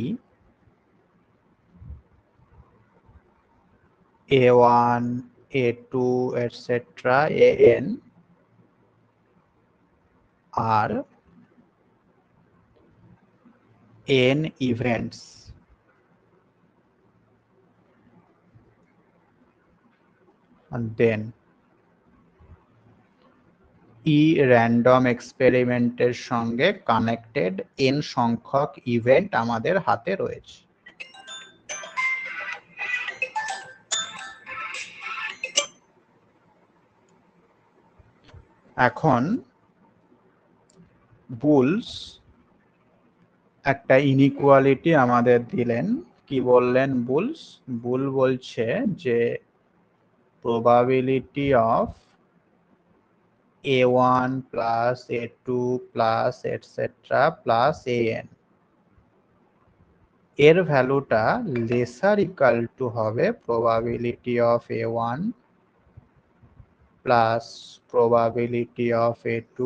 [SPEAKER 1] A1 A2 etc. AN are n events and then E random এক্সপেরিমেন্টের সঙ্গে কানেক্টেড n সংখ্যক ইভেন্ট আমাদের হাতে রয়েছে। এখন বুলস একটা ইনইকুয়ালিটি আমাদের দিলেন। কি বললেন বুলস? বুল বলছে যে probability of a1 plus a2 plus etc plus an এর ভ্যালুটা লেসার ইকাল টু হবে probability of a1 plus probability of a2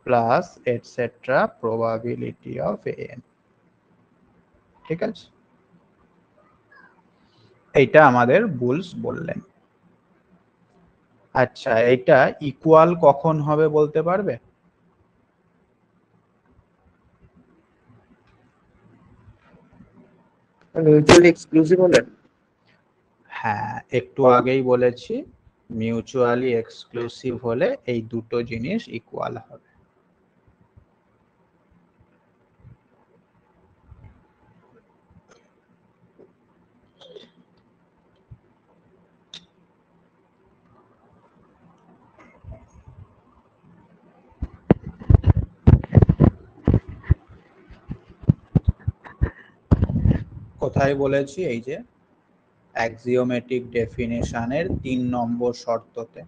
[SPEAKER 1] plus etc probability of an। ঠিক আছে, এইটা আমাদের বুলস বললেন। আচ্ছা, এটা ইকুয়াল কখন হবে বলতে পারবে?
[SPEAKER 4] মিউচুয়ালি এক্সক্লুসিভ হলে?
[SPEAKER 1] হ্যাঁ, একটু আগেই বলেছি মিউচুয়ালি এক্সক্লুসিভ হলে এই দুটো জিনিস ইকুয়াল হবে। কোথায় বলেছি? এই যে অ্যাক্সিওমেটিক ডেফিনেশনের 3 নম্বর শর্ততে।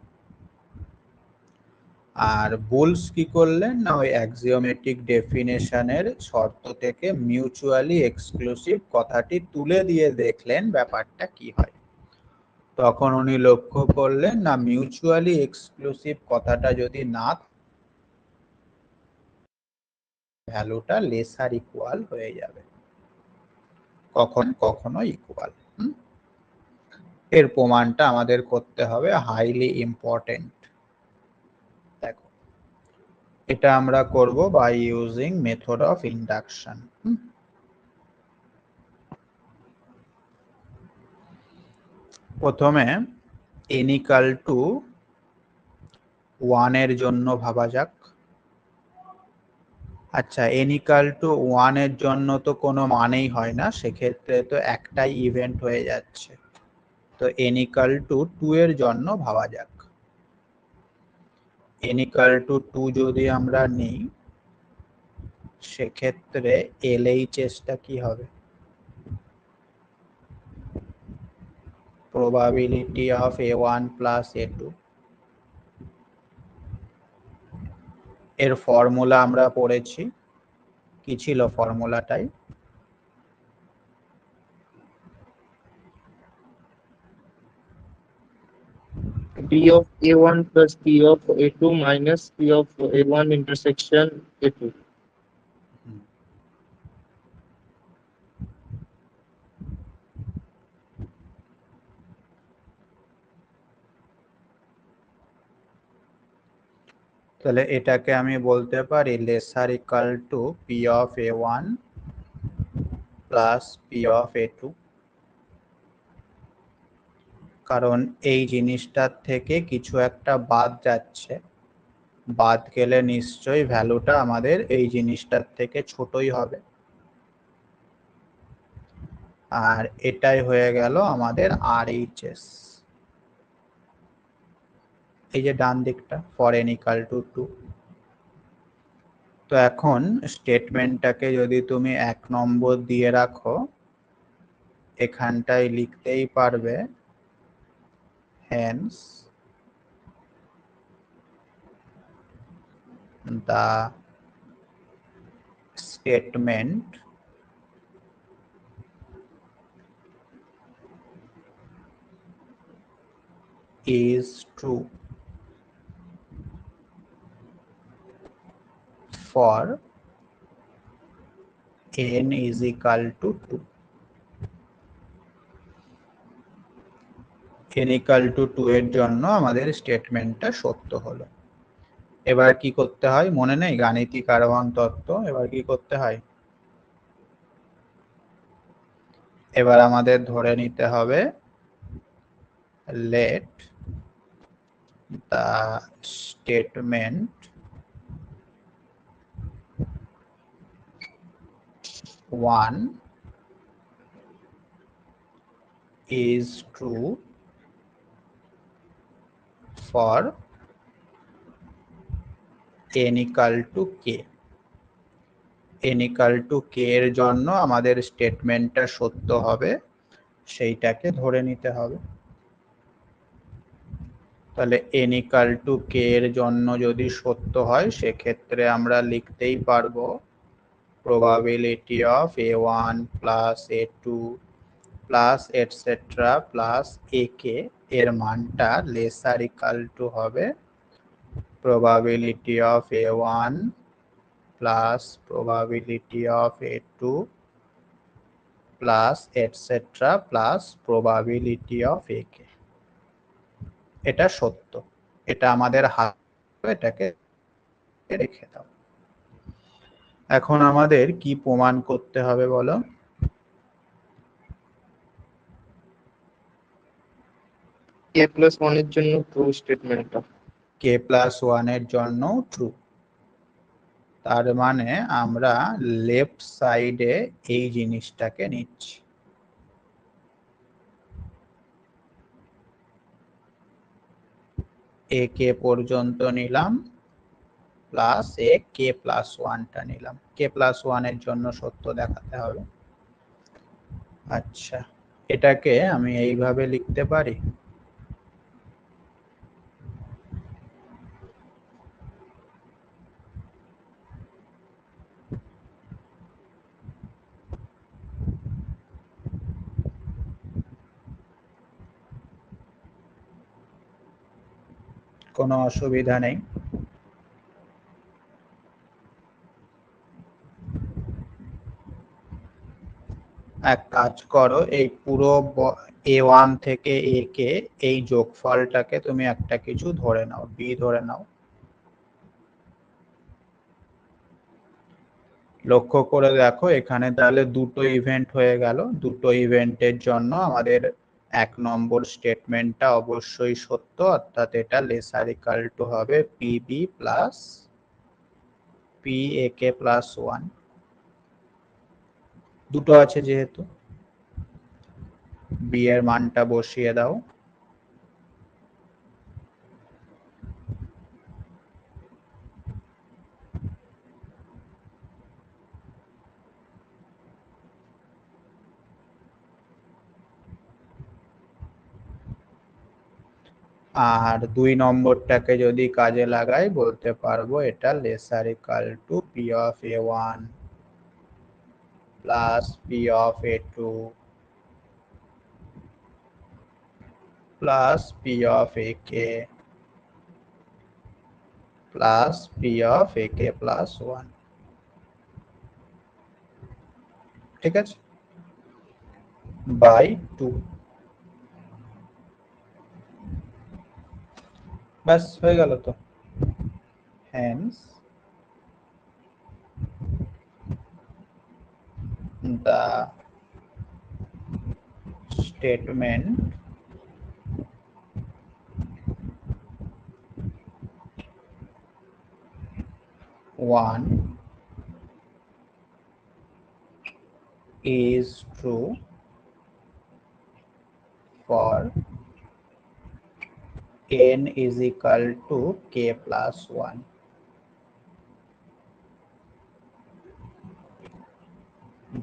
[SPEAKER 1] আর বুলস কি করলেন না, ওই অ্যাক্সিওমেটিক ডেফিনেশনের শর্ত থেকে মিউচুয়ালি এক্সক্লুসিভ কথাটি তুলে দিয়ে দেখলেন ব্যাপারটা কি হয়। তখন উনি লক্ষ্য করলেন না মিউচুয়ালি এক্সক্লুসিভ কথাটা যদি না, ভ্যালুটা লেসার ইকুয়াল হয়ে যাবে, কখনো ইকুয়াল। এর প্রমাণটা আমাদের করতে হবে, হাইলি ইম্পর্টেন্ট। দেখো, এটা আমরা করব by using method of induction. প্রথমে n ইকাল টু 1 এর জন্য ভাবা যাক। আচ্ছা, n ইকাল টু 1 এর জন্য তো কোনো মানেই হয় না, সেক্ষেত্রে তো একটাই ইভেন্ট হয়ে যাচ্ছে। তো n ইকাল টু 2 এর জন্য ভাবা যাক। n ইকাল টু 2 যদি আমরা নিই, সেক্ষেত্রে LHS টা কি হবে? probability of a1 plus a2। এর ফর্মুলা আমরা পড়েছি, কি ছিল ফর্মুলাটাই?
[SPEAKER 4] P of A1 plus P of A2 minus P of A1 intersection A2.
[SPEAKER 1] তাহলে এটাকে আমি বলতে পারি lesser equal to P of a1 plus P of a2, কারণ এই জিনিসটার থেকে কিছু একটা বাদ যাচ্ছে, বাদ গেলে নিশ্চয়ই ভ্যালুটা আমাদের এই জিনিসটার থেকে ছোটই হবে। আর এটাই হয়ে গেল আমাদের RHS। এই যে ডান দিকটা ফর n ইকাল টু 2। তো এখন স্টেটমেন্টটাকে যদি তুমি 1 নম্বর দিয়ে রাখো, এখানটায় লিখতেই পারবে hence the statement is true for n is equal to 2। n equal to 2 এর জন্য আমাদের স্টেটমেন্টটা সত্য হলো। এবার কি করতে হয় মনে নেই? গাণিতিক আরোহণ তত্ত্ব। এবার কি করতে হয়? এবার আমাদের ধরে নিতে হবে let the statement one is true for n equal to k। n equal to k এর জন্য আমাদের স্টেটমেন্টটা সত্য হবে, সেইটাকে ধরে নিতে হবে। তাহলে n equal to k এর জন্য যদি সত্য হয়, সেক্ষেত্রে আমরা লিখতেই পারবো probability of a1 plus a2 plus etc plus ak এর মানটা লেসার ইকাল টু হবে probability of a1 plus probability of a2 plus etc plus probability of ak। এটা সত্য, এটা আমাদের হাত, এটাকে রেখে দাও। এখন আমাদের কি প্রমাণ করতে হবে বলো?
[SPEAKER 4] k plus 1 এর জন্য ট্রু স্টেটমেন্টটা।
[SPEAKER 1] k plus 1 এর জন্য ট্রু। তার মানে আমরা লেফট সাইডে এই জিনিসটাকে নিচ্ছি। a k পর্যন্ত নিলাম প্লাস a k plus 1 টা নিলাম। k plus 1 এর জন্য সত্য দেখাতে হবে। আচ্ছা, এটাকে আমি এইভাবে লিখতে পারি। কোনো অসুবিধা নেই। এক কাজ করো, এই পুরো a1 থেকে a কে এই যোগফলটাকে তুমি একটা কিছু ধরে নাও, b ধরে নাও। লক্ষ্য করে দেখো এখানে তাহলে দুটো ইভেন্ট হয়ে গেল। দুটো ইভেন্টের জন্য আমাদের 1 নম্বর স্টেটমেন্টটা অবশ্যই সত্য, অর্থাৎ এটা লেসার ইকাল টু হবে pb প্লাস pak প্লাস 1। দুটো আছে যেহেতু, b এর মানটা বসিয়ে দাও। আর 2 নম্বরটাকে যদি কাজে লাগাই, বলতে পারবো এটা lesser equal to p of a1 plus p of a2 plus p of ak plus p of ak plus 1। ঠিক আছে, বাই 2। ব্যাস হয়ে গেল তো। hence the statement one is true for n is equal to k plus 1.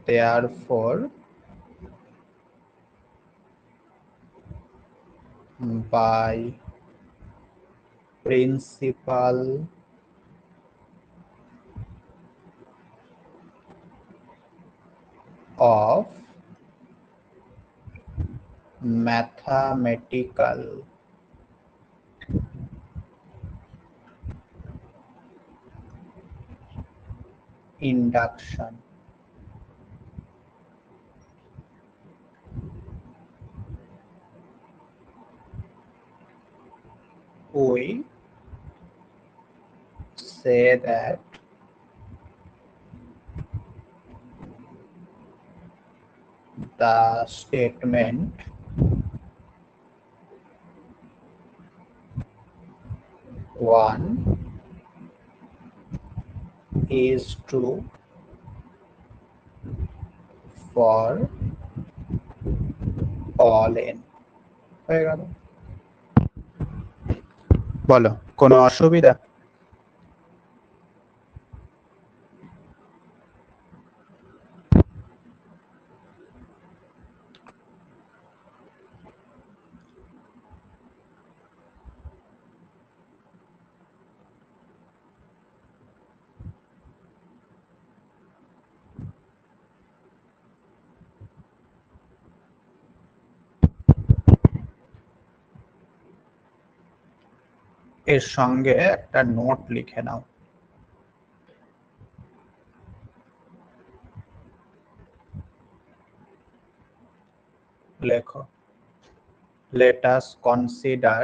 [SPEAKER 1] Therefore, by principle of mathematical induction, we say that the statement one is true for all n. হয়ে গেল। বলো কোনো অসুবিধা? এর সঙ্গে একটা নোট লিখে নাও। লেখো, let us consider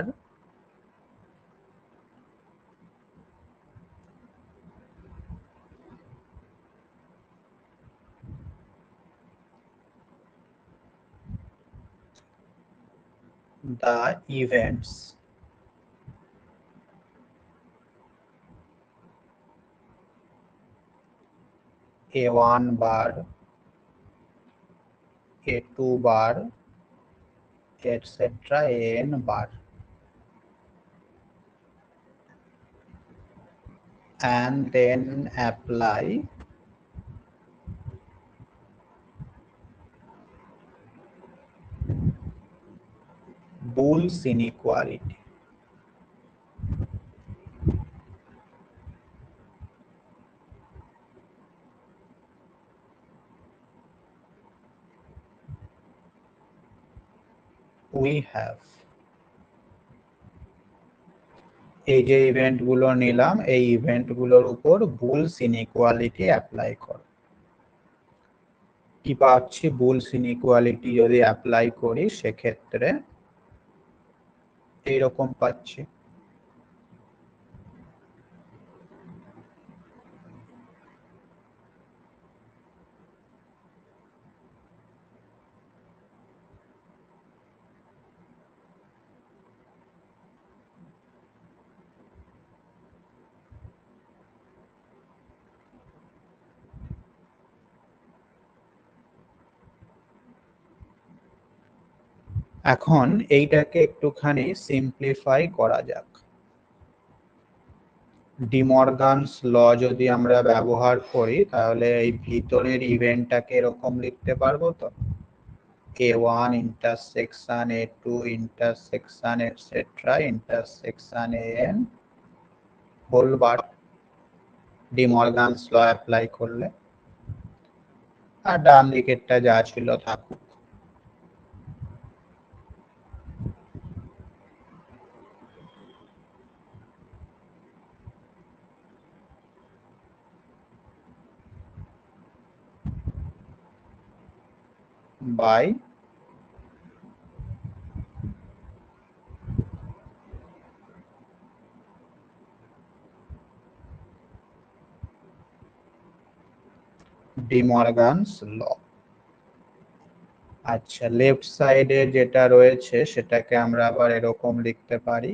[SPEAKER 1] the events A1 bar, A2 bar, etc. An bar, and then apply Boole's inequality. We have এই যে ইভেন্ট গুলো নিলাম, এই ইভেন্ট গুলোর উপর বুলস ইনইকুয়ালিটি অ্যাপ্লাই করো। কি পাচ্ছি? বুলস ইনইকুয়ালিটি যদি অ্যাপ্লাই করি সেক্ষেত্রে এইরকম পাচ্ছি। এখন এইটাকে একটুখানি সিম্পলিফাই করা যাক। ডিমর্গানস ল যদি আমরা ব্যবহার করি তাহলে এই ভিতরের ইভেন্টটাকে এরকম লিখতে পারবো তো, A1 intersection A2 intersection etcetera intersection An whole bar, De Morgan's law apply করলে। আর ডান দিকেরটা যা ছিল থাকুক। By De Morgan's law. আচ্ছা, লেফট সাইডে যেটা রয়েছে সেটাকে আমরা আবার এরকম লিখতে পারি,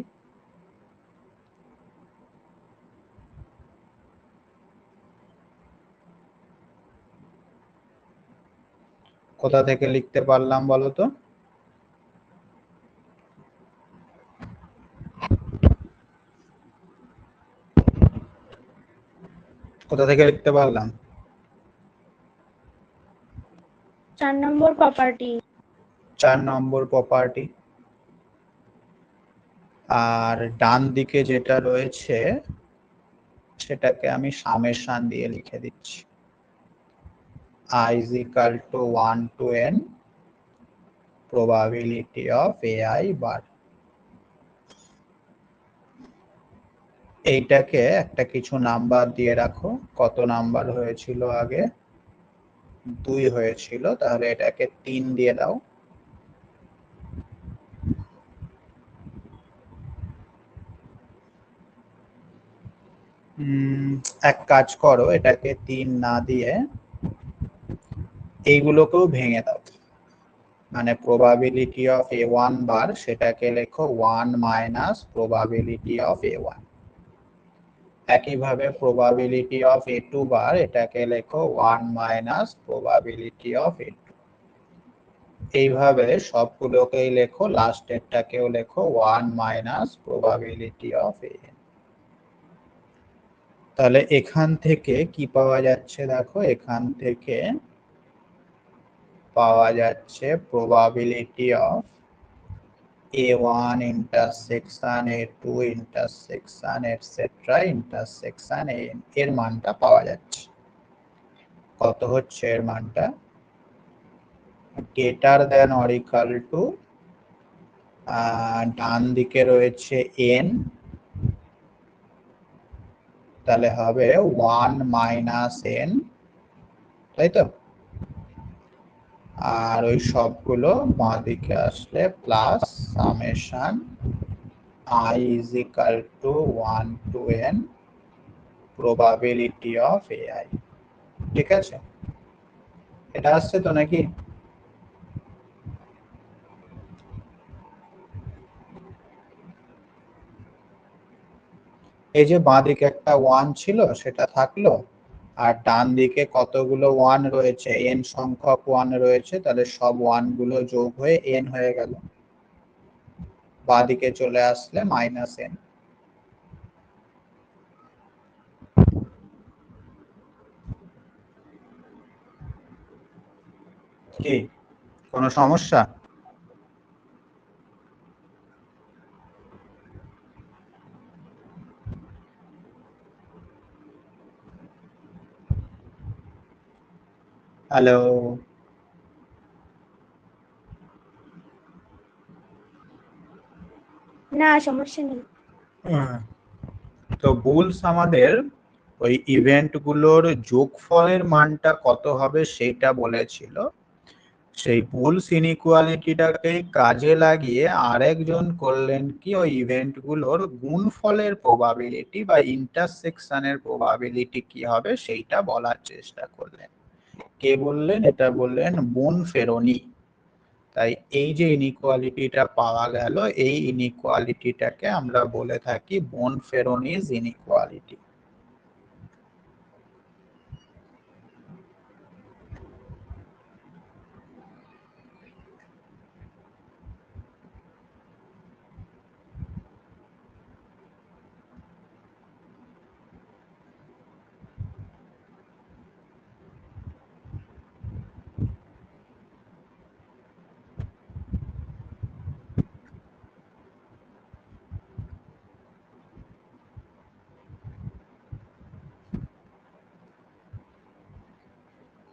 [SPEAKER 1] কোথা থেকে লিখতে পারলাম বলো তো? কোথা থেকে লিখতে পারলাম?
[SPEAKER 2] 4 নম্বর প্রপার্টি।
[SPEAKER 1] 4 নম্বর প্রপার্টি। আর ডান দিকে যেটা রয়েছে সেটাকে আমি সামেশন দিয়ে লিখে দিচ্ছি। I is equal to 1 to n probability of AI bar। এইটাকে একটা কিছু নাম্বার দিয়ে রাখো। কত নাম্বার হয়েছিল আগে? 2 হয়েছিল, তাহলে এটাকে 3 দিয়ে দাও। এক কাজ করো, এটাকে 3 না দিয়ে এইগুলোকেও ভেঙে দাও। মানে probability of a1 বার সেটাকে লেখো 1 মাইনাস probability of a1। একইভাবে probability of a2 বার এটাকে লেখো 1 মাইনাস probability of a2। এইভাবে সবগুলোকেই লেখো, লাস্টেরটাকেও লেখো 1 মাইনাস probability of an। তাহলে এখান থেকে কি পাওয়া যাচ্ছে দেখো, এখান থেকে পাওয়া যাচ্ছে probability of a1 intersection a2 intersection etc intersection an এর মানটা পাওয়া যাচ্ছে। কত হচ্ছে এর মানটা? greater than or equal to ডান দিকে রয়েছে n, তাহলে হবে 1 মাইনাস n, তাই তো? আর ওই সবগুলো বাঁ দিকে আসলে plus summation I is equal to 1 to n probability of AI। ঠিক আছে, এটা আসছে তো নাকি? এই যে বাঁ দিকে একটা 1 ছিল সেটা থাকলো, আর ডান দিকে কতগুলো 1 রয়েছে, n সংখ্যক 1 রয়েছে, তাহলে সব 1 গুলো যোগ হয়ে n হয়ে গেল। বাঁ দিকে চলে আসলে মাইনাস n। কি কোনো সমস্যা? হ্যালো?
[SPEAKER 2] না, সমস্যা নেই।
[SPEAKER 1] তো বুলস আমাদের ওই ইভেন্ট গুলোর যোগফলের মানটা কত হবে সেটা বলেছিল। সেই বুলস ইনইকুয়ালিটিটাকে কাজে লাগিয়ে আরেকজন করলেন কি, ওই ইভেন্ট গুলোর গুণফলের প্রবাবিলিটি বা ইন্টারসেকশনের প্রবাবিলিটি কি হবে সেইটা বলার চেষ্টা করলেন। কে বললেন? এটা বললেন বোনফেরোনি। তাই এই যে ইনইকুয়ালিটিটা পাওয়া গেল, এই ইনইকুয়ালিটিটাকে আমরা বলে থাকি বোনফেরোনিজ ইনইকুয়ালিটি।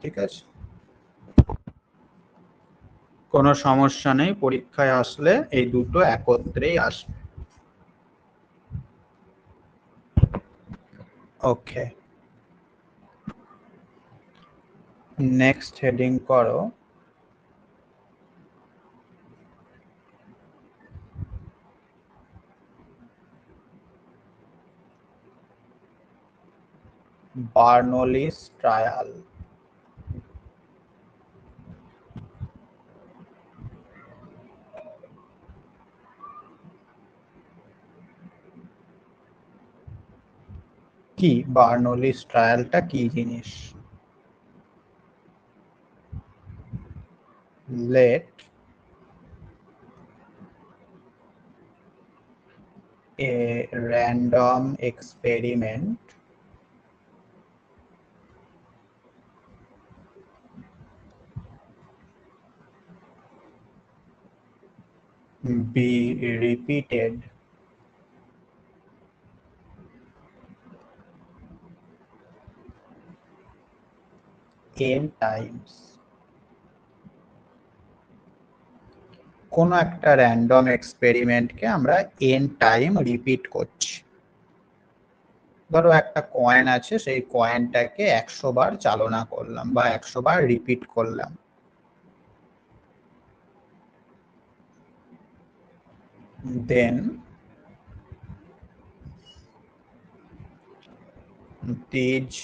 [SPEAKER 1] ঠিক আছে, কোনো সমস্যা নেই, পরীক্ষায় আসলে এই দুটো একত্রেই আসবে। ওকে, নেক্সট হেডিং করো বার্নৌলিস ট্রায়াল। কি বার্নৌলিস ট্রায়ালটা কি জিনিস? let a random experiment be repeated n times. কোন একটা র্যান্ডম এক্সপেরিমেন্টকে আমরা n টাইম রিপিট করছি। ধরো একটা কয়েন আছে, সেই কয়েনটাকে 100 বার চালনা করলাম বা 100 বার রিপিট করলাম। দেন these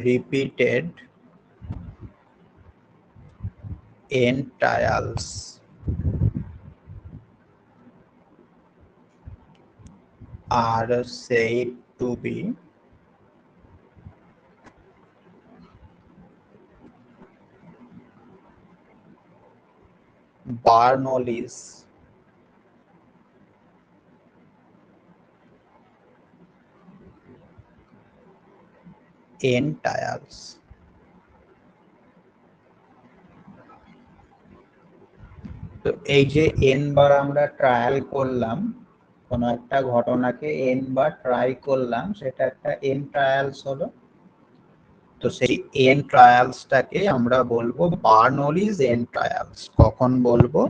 [SPEAKER 1] repeated n trials are said to be Bernoulli's n trials. তো এই যে n বার আমরা ট্রায়াল করলাম, কোন একটা ঘটনাকে n বার ট্রাই করলাম, সেটা একটা n ট্রায়ালস হলো। তো সেই n ট্রায়ালসটাকে আমরা বলবো বার্নৌলিজ n ট্রায়ালস। কখন বলবো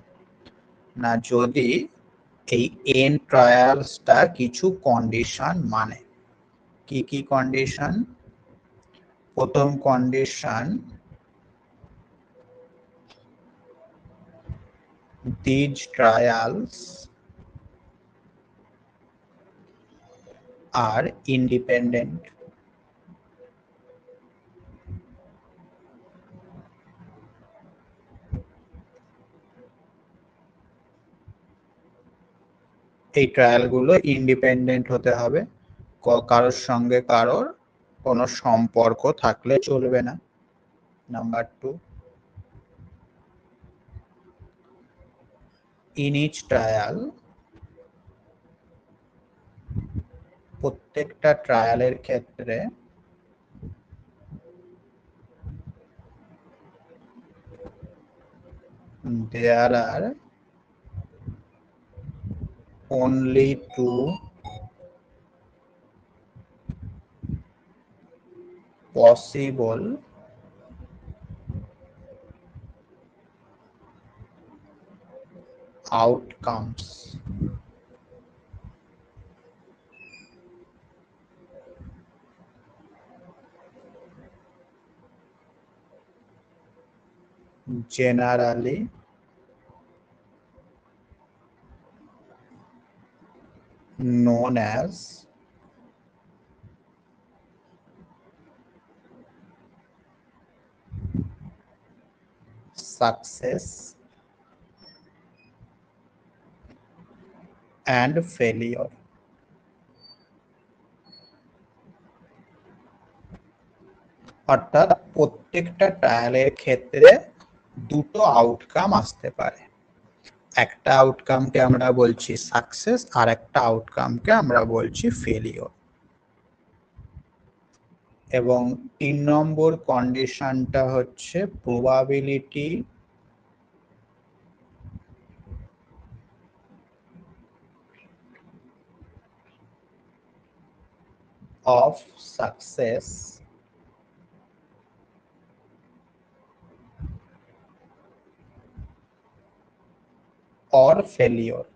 [SPEAKER 1] না, যদি এই n ট্রায়ালসটা কিছু কন্ডিশন মানে। কি কি কন্ডিশন? প্রথম condition, these trials are independent. এই ট্রায়ালগুলো ইন্ডিপেন্ডেন্ট হতে হবে, কারোর সঙ্গে কারোর কোনো সম্পর্ক থাকলে চলবে না। নাম্বার 2, in each trial, প্রত্যেকটা ট্রায়ালের ক্ষেত্রে there are only 2 possible outcomes. Generally known as success and failure. অর্থাৎ প্রত্যেকটা ট্রায়ালের ক্ষেত্রে দুটো আউটকাম আসতে পারে। একটা আউটকামকে আমরা বলছি সাকসেস, আর একটা আউটকামকে আমরা বলছি ফেলিওর। এবং 3 নম্বর কন্ডিশনটা হচ্ছে probability of success or failure.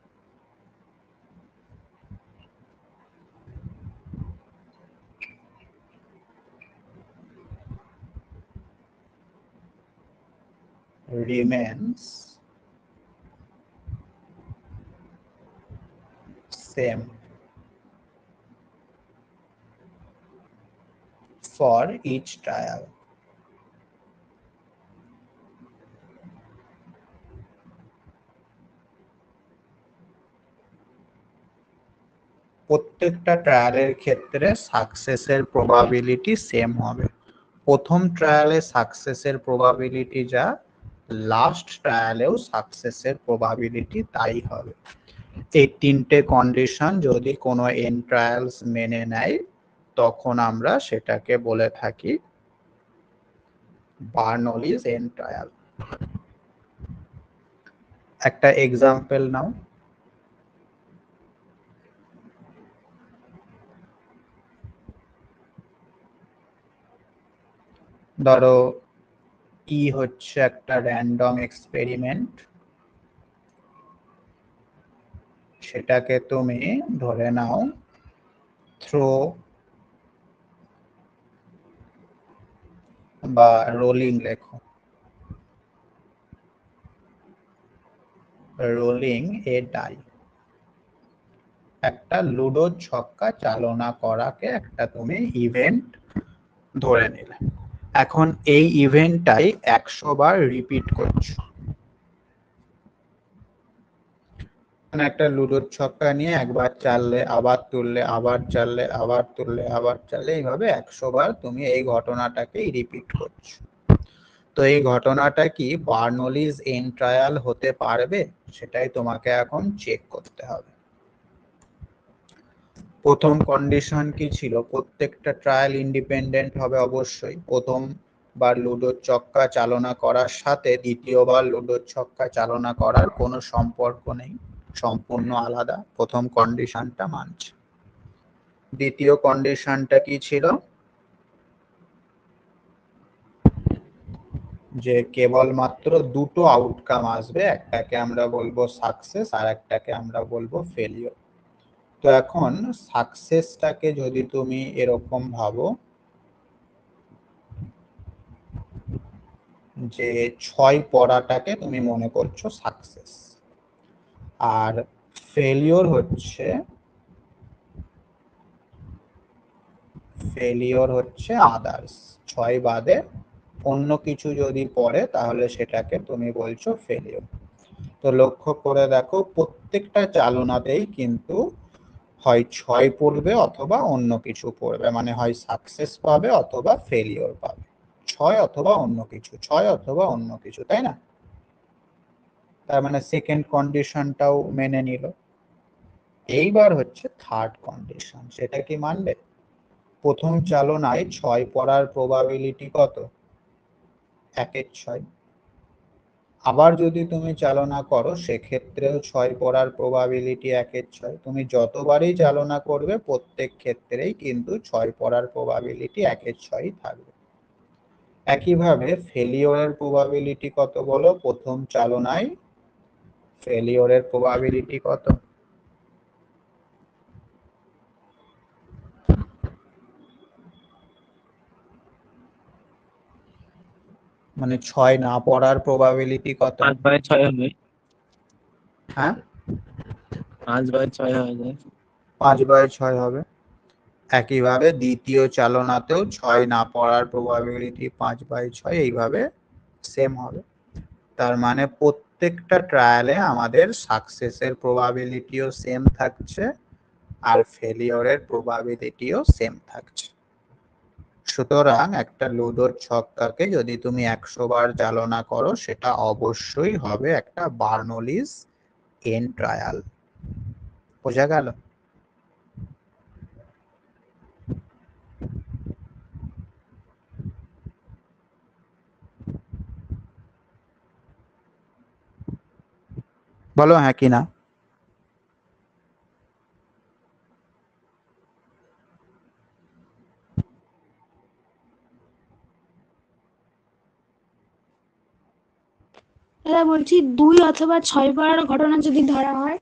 [SPEAKER 1] Remains same for each trial. প্রত্যেকটা ট্রায়ালের ক্ষেত্রে সাকসেসের প্রবাবিলিটি সেম হবে। প্রথম ট্রায়ালে সাকসেসের প্রবাবিলিটি যা, লাস্ট ট্রায়ালেও সাকসেসের প্রবাবিলিটি তাই হবে। এই 3টে কন্ডিশন যদি কোনো n ট্রায়ালস মেনে নেয়, তখন আমরা সেটাকে বলে থাকি বার্নৌলি's এন্ড ট্রায়াল। একটা এক্সাম্পল নাও। ধরো ই হচ্ছে একটা র্যান্ডম এক্সপেরিমেন্ট, সেটাকে তুমি ধরে নাও থ্রো বা রোলিং লেখো, রোলিং এ ডাই। একটা লুডো ছক্কা চালনা করাকে একটা তুমি ইভেন্ট ধরে নিলে। এখন এই ইভেন্টটাই 100 বার রিপিট করছো। একটা লুডোর ছক্কা নিয়ে একবার চাললে, আবার তুললে, আবার চাললে, আবার তুললে, আবার চাললে, এইভাবে 100 বার তুমি এই ঘটনাটাকেই রিপিট করছো। তো এই ঘটনাটা কি বার্নৌলি's এন্ড ট্রায়াল হতে পারবে, সেটাই তোমাকে এখন চেক করতে হবে। প্রথম কন্ডিশন কি ছিল? প্রত্যেকটা ট্রায়াল ইন্ডিপেন্ডেন্ট হবে অবশ্যই। প্রথমবার লুডোর ছক্কা চালনা করার সাথে দ্বিতীয়বার লুডোর ছক্কা চালনা করার কোনো সম্পর্ক নেই, সম্পূর্ণ আলাদা। প্রথম কন্ডিশনটা মানছে। দ্বিতীয় কন্ডিশনটা কি ছিল? যে কেবলমাত্র দুটো আউটকাম আসবে, একটাকে আমরা বলবো সাকসেস আর একটাকে আমরা বলবো ফেলিওর। তো এখন সাকসেসটাকে যদি তুমি এরকম ভাবো যে 6 পড়াটাকে তুমি মনে করছো সাকসেস, আর ফেলিওর হচ্ছে আদার্স, 6 বাদে অন্য কিছু যদি পড়ে তাহলে সেটাকে তুমি বলছো ফেলিওর। তো লক্ষ্য করে দেখো প্রত্যেকটা চালনাতেই কিন্তু হয় 6 পড়বে অথবা অন্য কিছু পড়বে, মানে হয় সাকসেস পাবে অথবা ফেলিওর পাবে। 6 অথবা অন্য কিছু, 6 অথবা অন্য কিছু, তাই না? তার মানে সেকেন্ড কন্ডিশনটাও মেনে নিল। এইবার হচ্ছে থার্ড কন্ডিশন, সেটা কি মানবে? প্রথম চালনায় 6 পড়ার প্রবাবিলিটি কত? 1/6। আবার যদি তুমি চালনা করো সেক্ষেত্রেও 6 পড়ার প্রবাবিলিটি 1/6। তুমি যতবারই চালনা করবে প্রত্যেক ক্ষেত্রেই কিন্তু 6 পড়ার প্রবাবিলিটি 1/6 থাকবে। একইভাবে ফেলিওরের প্রবাবিলিটি কত বলো? প্রথম চালনায় ফেলিওরের প্রবাবিলিটি কত? মানে 6 না পড়ার প্রবাবিলিটি কত?
[SPEAKER 3] 5/6 হবে।
[SPEAKER 1] হ্যাঁ,
[SPEAKER 3] 5/6 হয়ে যায়।
[SPEAKER 1] 5/6 হবে। একইভাবে দ্বিতীয় চালনাতেও 6 না পড়ার প্রবাবিলিটি 5/6, এইভাবে সেম হবে। তার মানে প্রত্যেকটা ট্রায়ালে আমাদের সাকসেসের প্রবাবিলিটিও সেম থাকছে আর ফেলিওরের প্রবাবিলিটিও সেম থাকছে। সুতরাং একটা লুডোর ছক্কাকে যদি তুমি 100 বার চালনা করো সেটা অবশ্যই হবে একটা বার্নৌলি's এন্ড ট্রায়াল। বোঝা গেল? বলো হ্যাঁ কি না।
[SPEAKER 2] দাদা বলছি 2 অথবা 6 বার ঘটনা যদি ধরা হয়?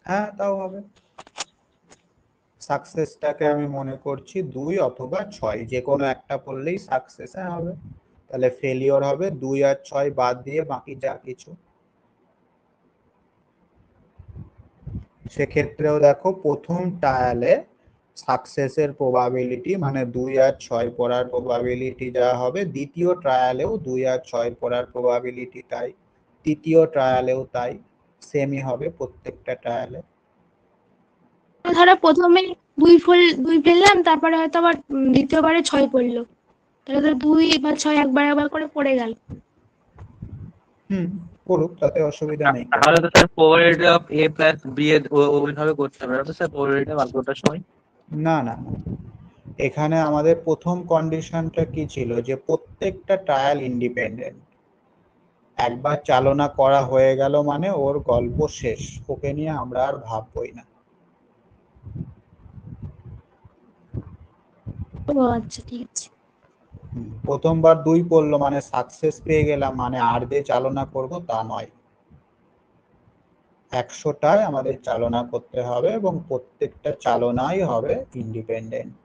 [SPEAKER 1] হ্যাঁ, তাও হবে। সাকসেসটাকে আমি মনে করছি 2 অথবা 6, যে কোনো একটা পড়লেই সাকসেস হবে। তাহলে ফেলিওর হবে 2 আর 6 বাদ দিয়ে বাকি যা কিছু। সেক্ষেত্রেও দেখো প্রথম ট্রায়ালে সাকসেসের প্রবাবিলিটি মানে 2 আর 6 পড়ার প্রবাবিলিটি যা হবে, দ্বিতীয় ট্রায়ালেও 2 আর 6 পড়ার প্রবাবিলিটি তাই, তৃতীয় ট্রায়ালেও তাই, সেমই হবে প্রত্যেকটা ট্রায়ালে।
[SPEAKER 2] ধরো প্রথমে 2 ফেললাম, তারপরে হয়তো আবার দ্বিতীয়বারে 6 পড়লো, তাহলে তো 2 বা 6 একবার করে পড়ে গেল।
[SPEAKER 1] পড়ুক, তাতে অসুবিধা নেই।
[SPEAKER 3] তাহলে তো sir probability of a plus b এর ওইভাবে করতে হবে তো স্যার, প্রবাবিলিটি বার করার সময়?
[SPEAKER 1] না না, এখানে আমাদের প্রথম কন্ডিশনটা কি ছিল, যে প্রত্যেকটা ট্রায়াল ইন্ডিপেন্ডেন্ট। একবার চালনা করা হয়ে গেল মানে ওর গল্প শেষ, ওকে নিয়ে আমরা আর ভাববই না।
[SPEAKER 2] ও আচ্ছা, ঠিক আছে।
[SPEAKER 1] প্রথমবার 2 পড়লো মানে সাকসেস পেয়ে গেলাম, মানে আর দিয়ে চালনা করব তা নয়। 100টায় আমাদের চালনা করতে হবে এবং প্রত্যেকটা চালনাই হবে ইন্ডিপেন্ডেন্ট।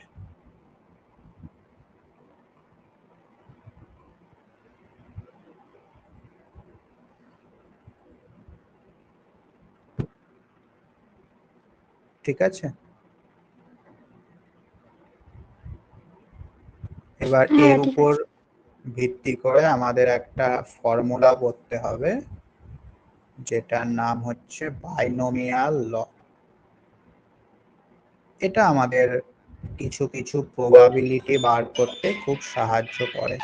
[SPEAKER 1] ঠিক আছে, এবার
[SPEAKER 2] হ্যাঁ,
[SPEAKER 1] এর
[SPEAKER 2] ঠিক
[SPEAKER 1] উপর
[SPEAKER 2] আছে।
[SPEAKER 1] ভিত্তি করে আমাদের একটা ফর্মুলা করতে হবে, যেটার নাম হচ্ছে বাইনোমিয়াল ল। এটা আমাদের কিছু কিছু প্রবাবিলিটি বার করতে খুব সাহায্য করে।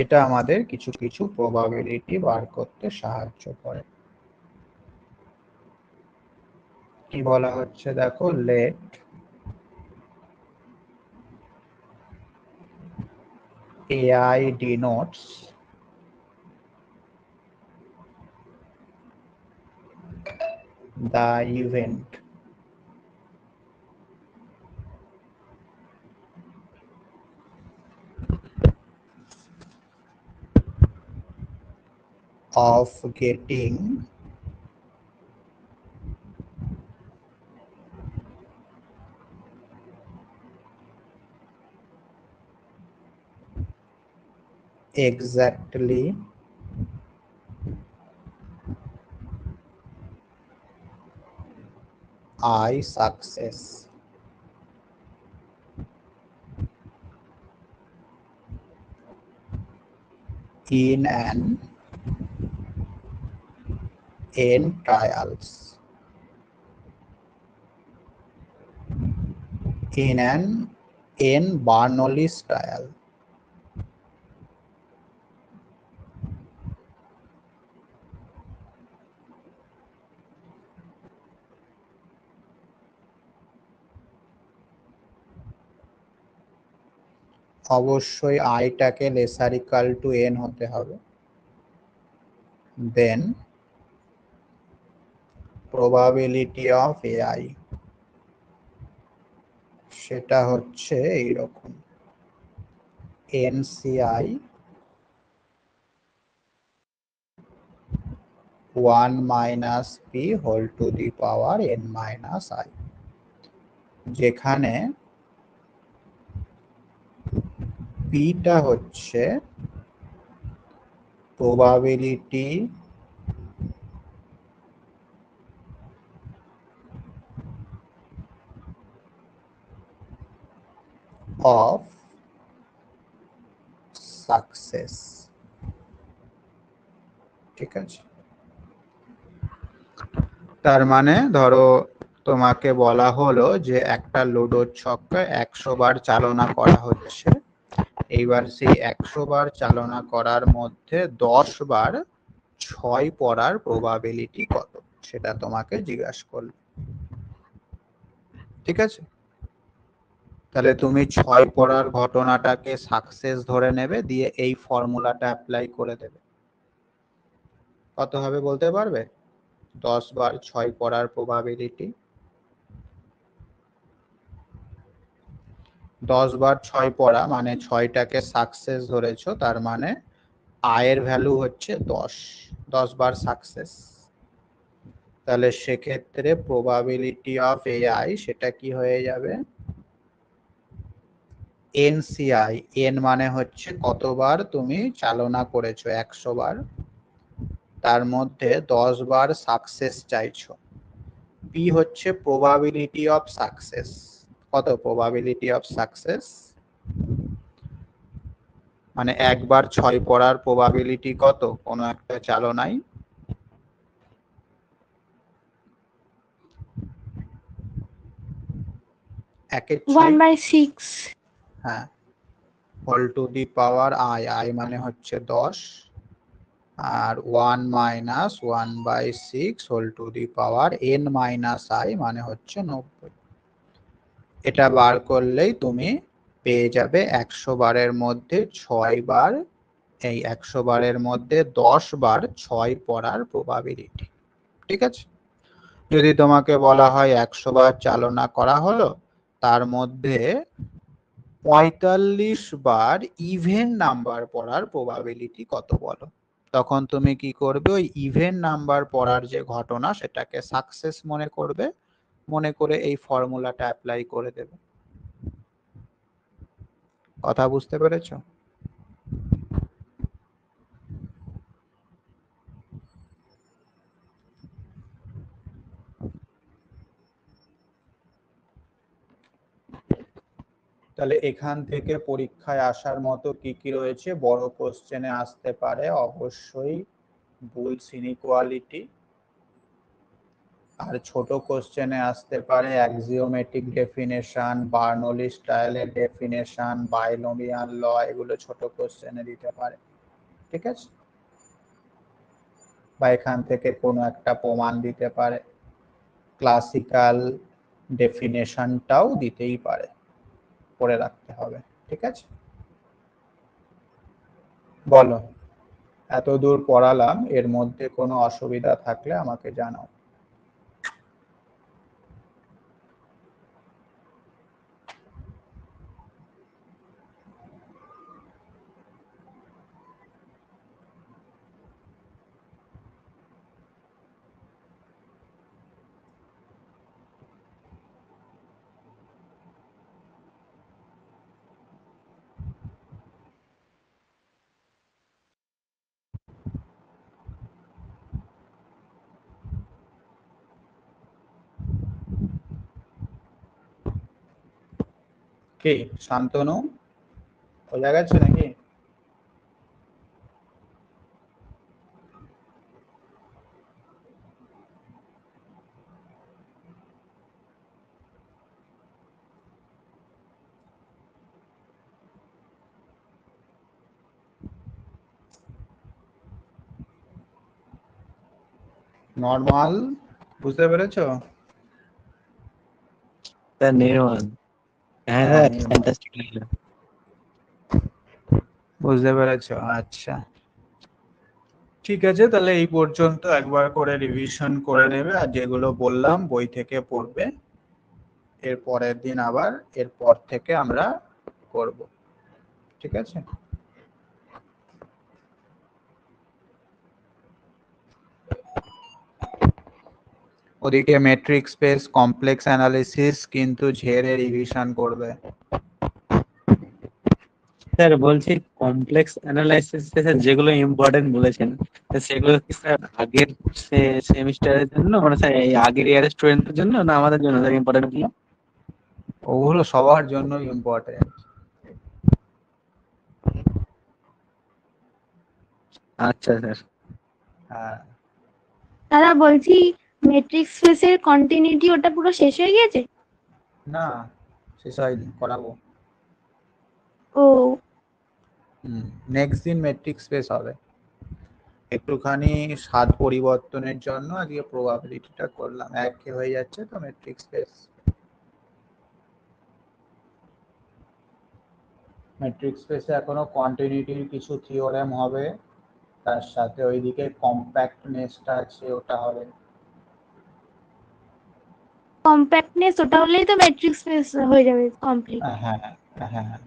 [SPEAKER 1] এটা আমাদের কিছু কিছু প্রবাবিলিটি বার করতে সাহায্য করে। কি বলা হচ্ছে দেখো, late AI denotes the event of getting exactly I success in an n trials in an n Bernoulli's trial। অবশ্যই আইটাকে লেসার ইকাল টু n হতে হবে। দেন প্রবাবিলিটি অফ AI সেটা হচ্ছে এইরকম, NCI 1 minus p whole to the power n minus I, যেখানে p টা হচ্ছে probability of success. ঠিক আছে, তার মানে ধরো তোমাকে বলা হলো যে একটা লুডোর ছক্কা 100 বার চালনা করা হচ্ছে, এইবার সেই 100 বার চালনা করার মধ্যে 10 বার 6 পড়ার প্রবাবিলিটি কত, সেটা তোমাকে জিজ্ঞাসা করলো। ঠিক আছে, তাহলে তুমি 6 পড়ার ঘটনাটাকে সাকসেস ধরে নেবে, দিয়ে এই ফর্মুলাটা অ্যাপ্লাই করে দেবে। কত হবে বলতে পারবে? 10 বার 6 পড়ার প্রবাবিলিটি, 10 বার 6 পড়া মানে 6টাকে সাকসেস ধরেছো, তার মানে আয়ের ভ্যালু হচ্ছে 10, 10 বার সাকসেস। তাহলে সেক্ষেত্রে প্রবাবিলিটি অফ AI সেটা কি হয়ে যাবে, NCI, n মানে হচ্ছে কতবার তুমি চালনা করেছো, 100 বার, তার মধ্যে 10 বার সাকসেস চাইছো। p হচ্ছে প্রবাবিলিটি অফ সাকসেস, কত প্রবাবিলিটি অফ সাকসেস, মানে একবার 6 পড়ার প্রবাবিলিটি কত কোনো একটা চালনায়, একের 6,
[SPEAKER 2] 1/6।
[SPEAKER 1] হ্যাঁ, whole to the power I, I মানে হচ্ছে 10, আর 1 minus 1/6 whole to the power n minus i মানে হচ্ছে 90। এটা বার করলেই তুমি পেয়ে যাবে 100 বারের মধ্যে 6 বার, এই 100 বারের মধ্যে 10 বার 6 পড়ার প্রবাবিলিটি। ঠিক আছে, যদি তোমাকে বলা হয় 100 বার চালনা করা হলো, তার মধ্যে 45 বার ইভেন নাম্বার পড়ার প্রবাবিলিটি কত বলো? তখন তুমি কি করবে, ওই ইভেন নাম্বার পড়ার যে ঘটনা সেটাকে সাকসেস মনে করবে, মনে করে এই ফর্মুলাটা অ্যাপ্লাই করে দেবে। কথা বুঝতে পেরেছো? তাহলে এখান থেকে পরীক্ষায় আসার মতো কি কি রয়েছে? বড় কোশ্চেনে আসতে পারে অবশ্যই বুলস ইনইকুয়ালিটি, আর ছোট কোশ্চেনে আসতে পারে অ্যাক্সিওমেটিক ডেফিনেশন, বার্নৌলি স্টাইলের ডেফিনেশন, বাইনোমিয়াল ল, এগুলো ছোট কোশ্চেনে দিতে পারে। ঠিক আছে, বা এখান থেকে কোনো একটা প্রমাণ দিতে পারে, ক্লাসিক্যাল ডেফিনেশনটাও দিতেই পারে, পড়ে রাখতে হবে। ঠিক আছে, বলো এত দূর পড়ালাম, এর মধ্যে কোনো অসুবিধা থাকলে আমাকে জানাও। কি শান্তনু বোঝা গেছে নাকি? নর্মাল বুঝতে পেরেছো?
[SPEAKER 3] স্যার নির্মাণ, হ্যাঁ স্যার ফ্যান্টাস্টিক লাগলো।
[SPEAKER 1] বুঝতে পেরেছো? আচ্ছা ঠিক আছে, তাহলে এই পর্যন্ত একবার করে রিভিশন করে নেবে, আর যেগুলো বললাম বই থেকে পড়বে, এর পরের দিন আবার এরপর থেকে আমরা করব। ঠিক আছে, ওদিকে মেট্রিক স্পেস কমপ্লেক্স অ্যানালিসিস কিন্তু ঝেড়ে রিভিশন করবে।
[SPEAKER 3] স্যার বলছি কমপ্লেক্স অ্যানালাইসিস যেগুলো ইম্পর্টেন্ট বলেছেন সেগুলো কি স্যার আগের সেমিস্টারের জন্য, মানে স্যার এই আগের ইয়ারের স্টুডেন্টদের জন্য, না আমাদের জন্য স্যার ইম্পর্টেন্ট গুলো?
[SPEAKER 1] ওগুলো সবার জন্য ইম্পর্টেন্ট।
[SPEAKER 3] আচ্ছা স্যার।
[SPEAKER 1] হ্যাঁ,
[SPEAKER 2] দাদা বলছি মেট্রিক স্পেসের কন্টিনিউটি ওটা পুরো শেষ হয়ে গেছে?
[SPEAKER 1] না শেষ হয়নি, করাবো।
[SPEAKER 2] ও
[SPEAKER 1] নেক্সট দিন মেট্রিক স্পেস হবে। একটুখানি স্বাদ পরিবর্তনের জন্য আজকে প্রবাবিলিটিটা করলাম, একই হয়ে যাচ্ছে তো মেট্রিক স্পেস। মেট্রিক স্পেসে এখনো কন্টিনিউটির কিছু থিওরেম হবে, তার সাথে ওইদিকে কম্প্যাক্টনেসটা আছে, ওটা হবে।
[SPEAKER 2] কম্প্যাক্টনেস ওটা হলেই তো মেট্রিক স্পেস হয়ে যাবে কমপ্লিট।
[SPEAKER 1] হ্যাঁ হ্যাঁ,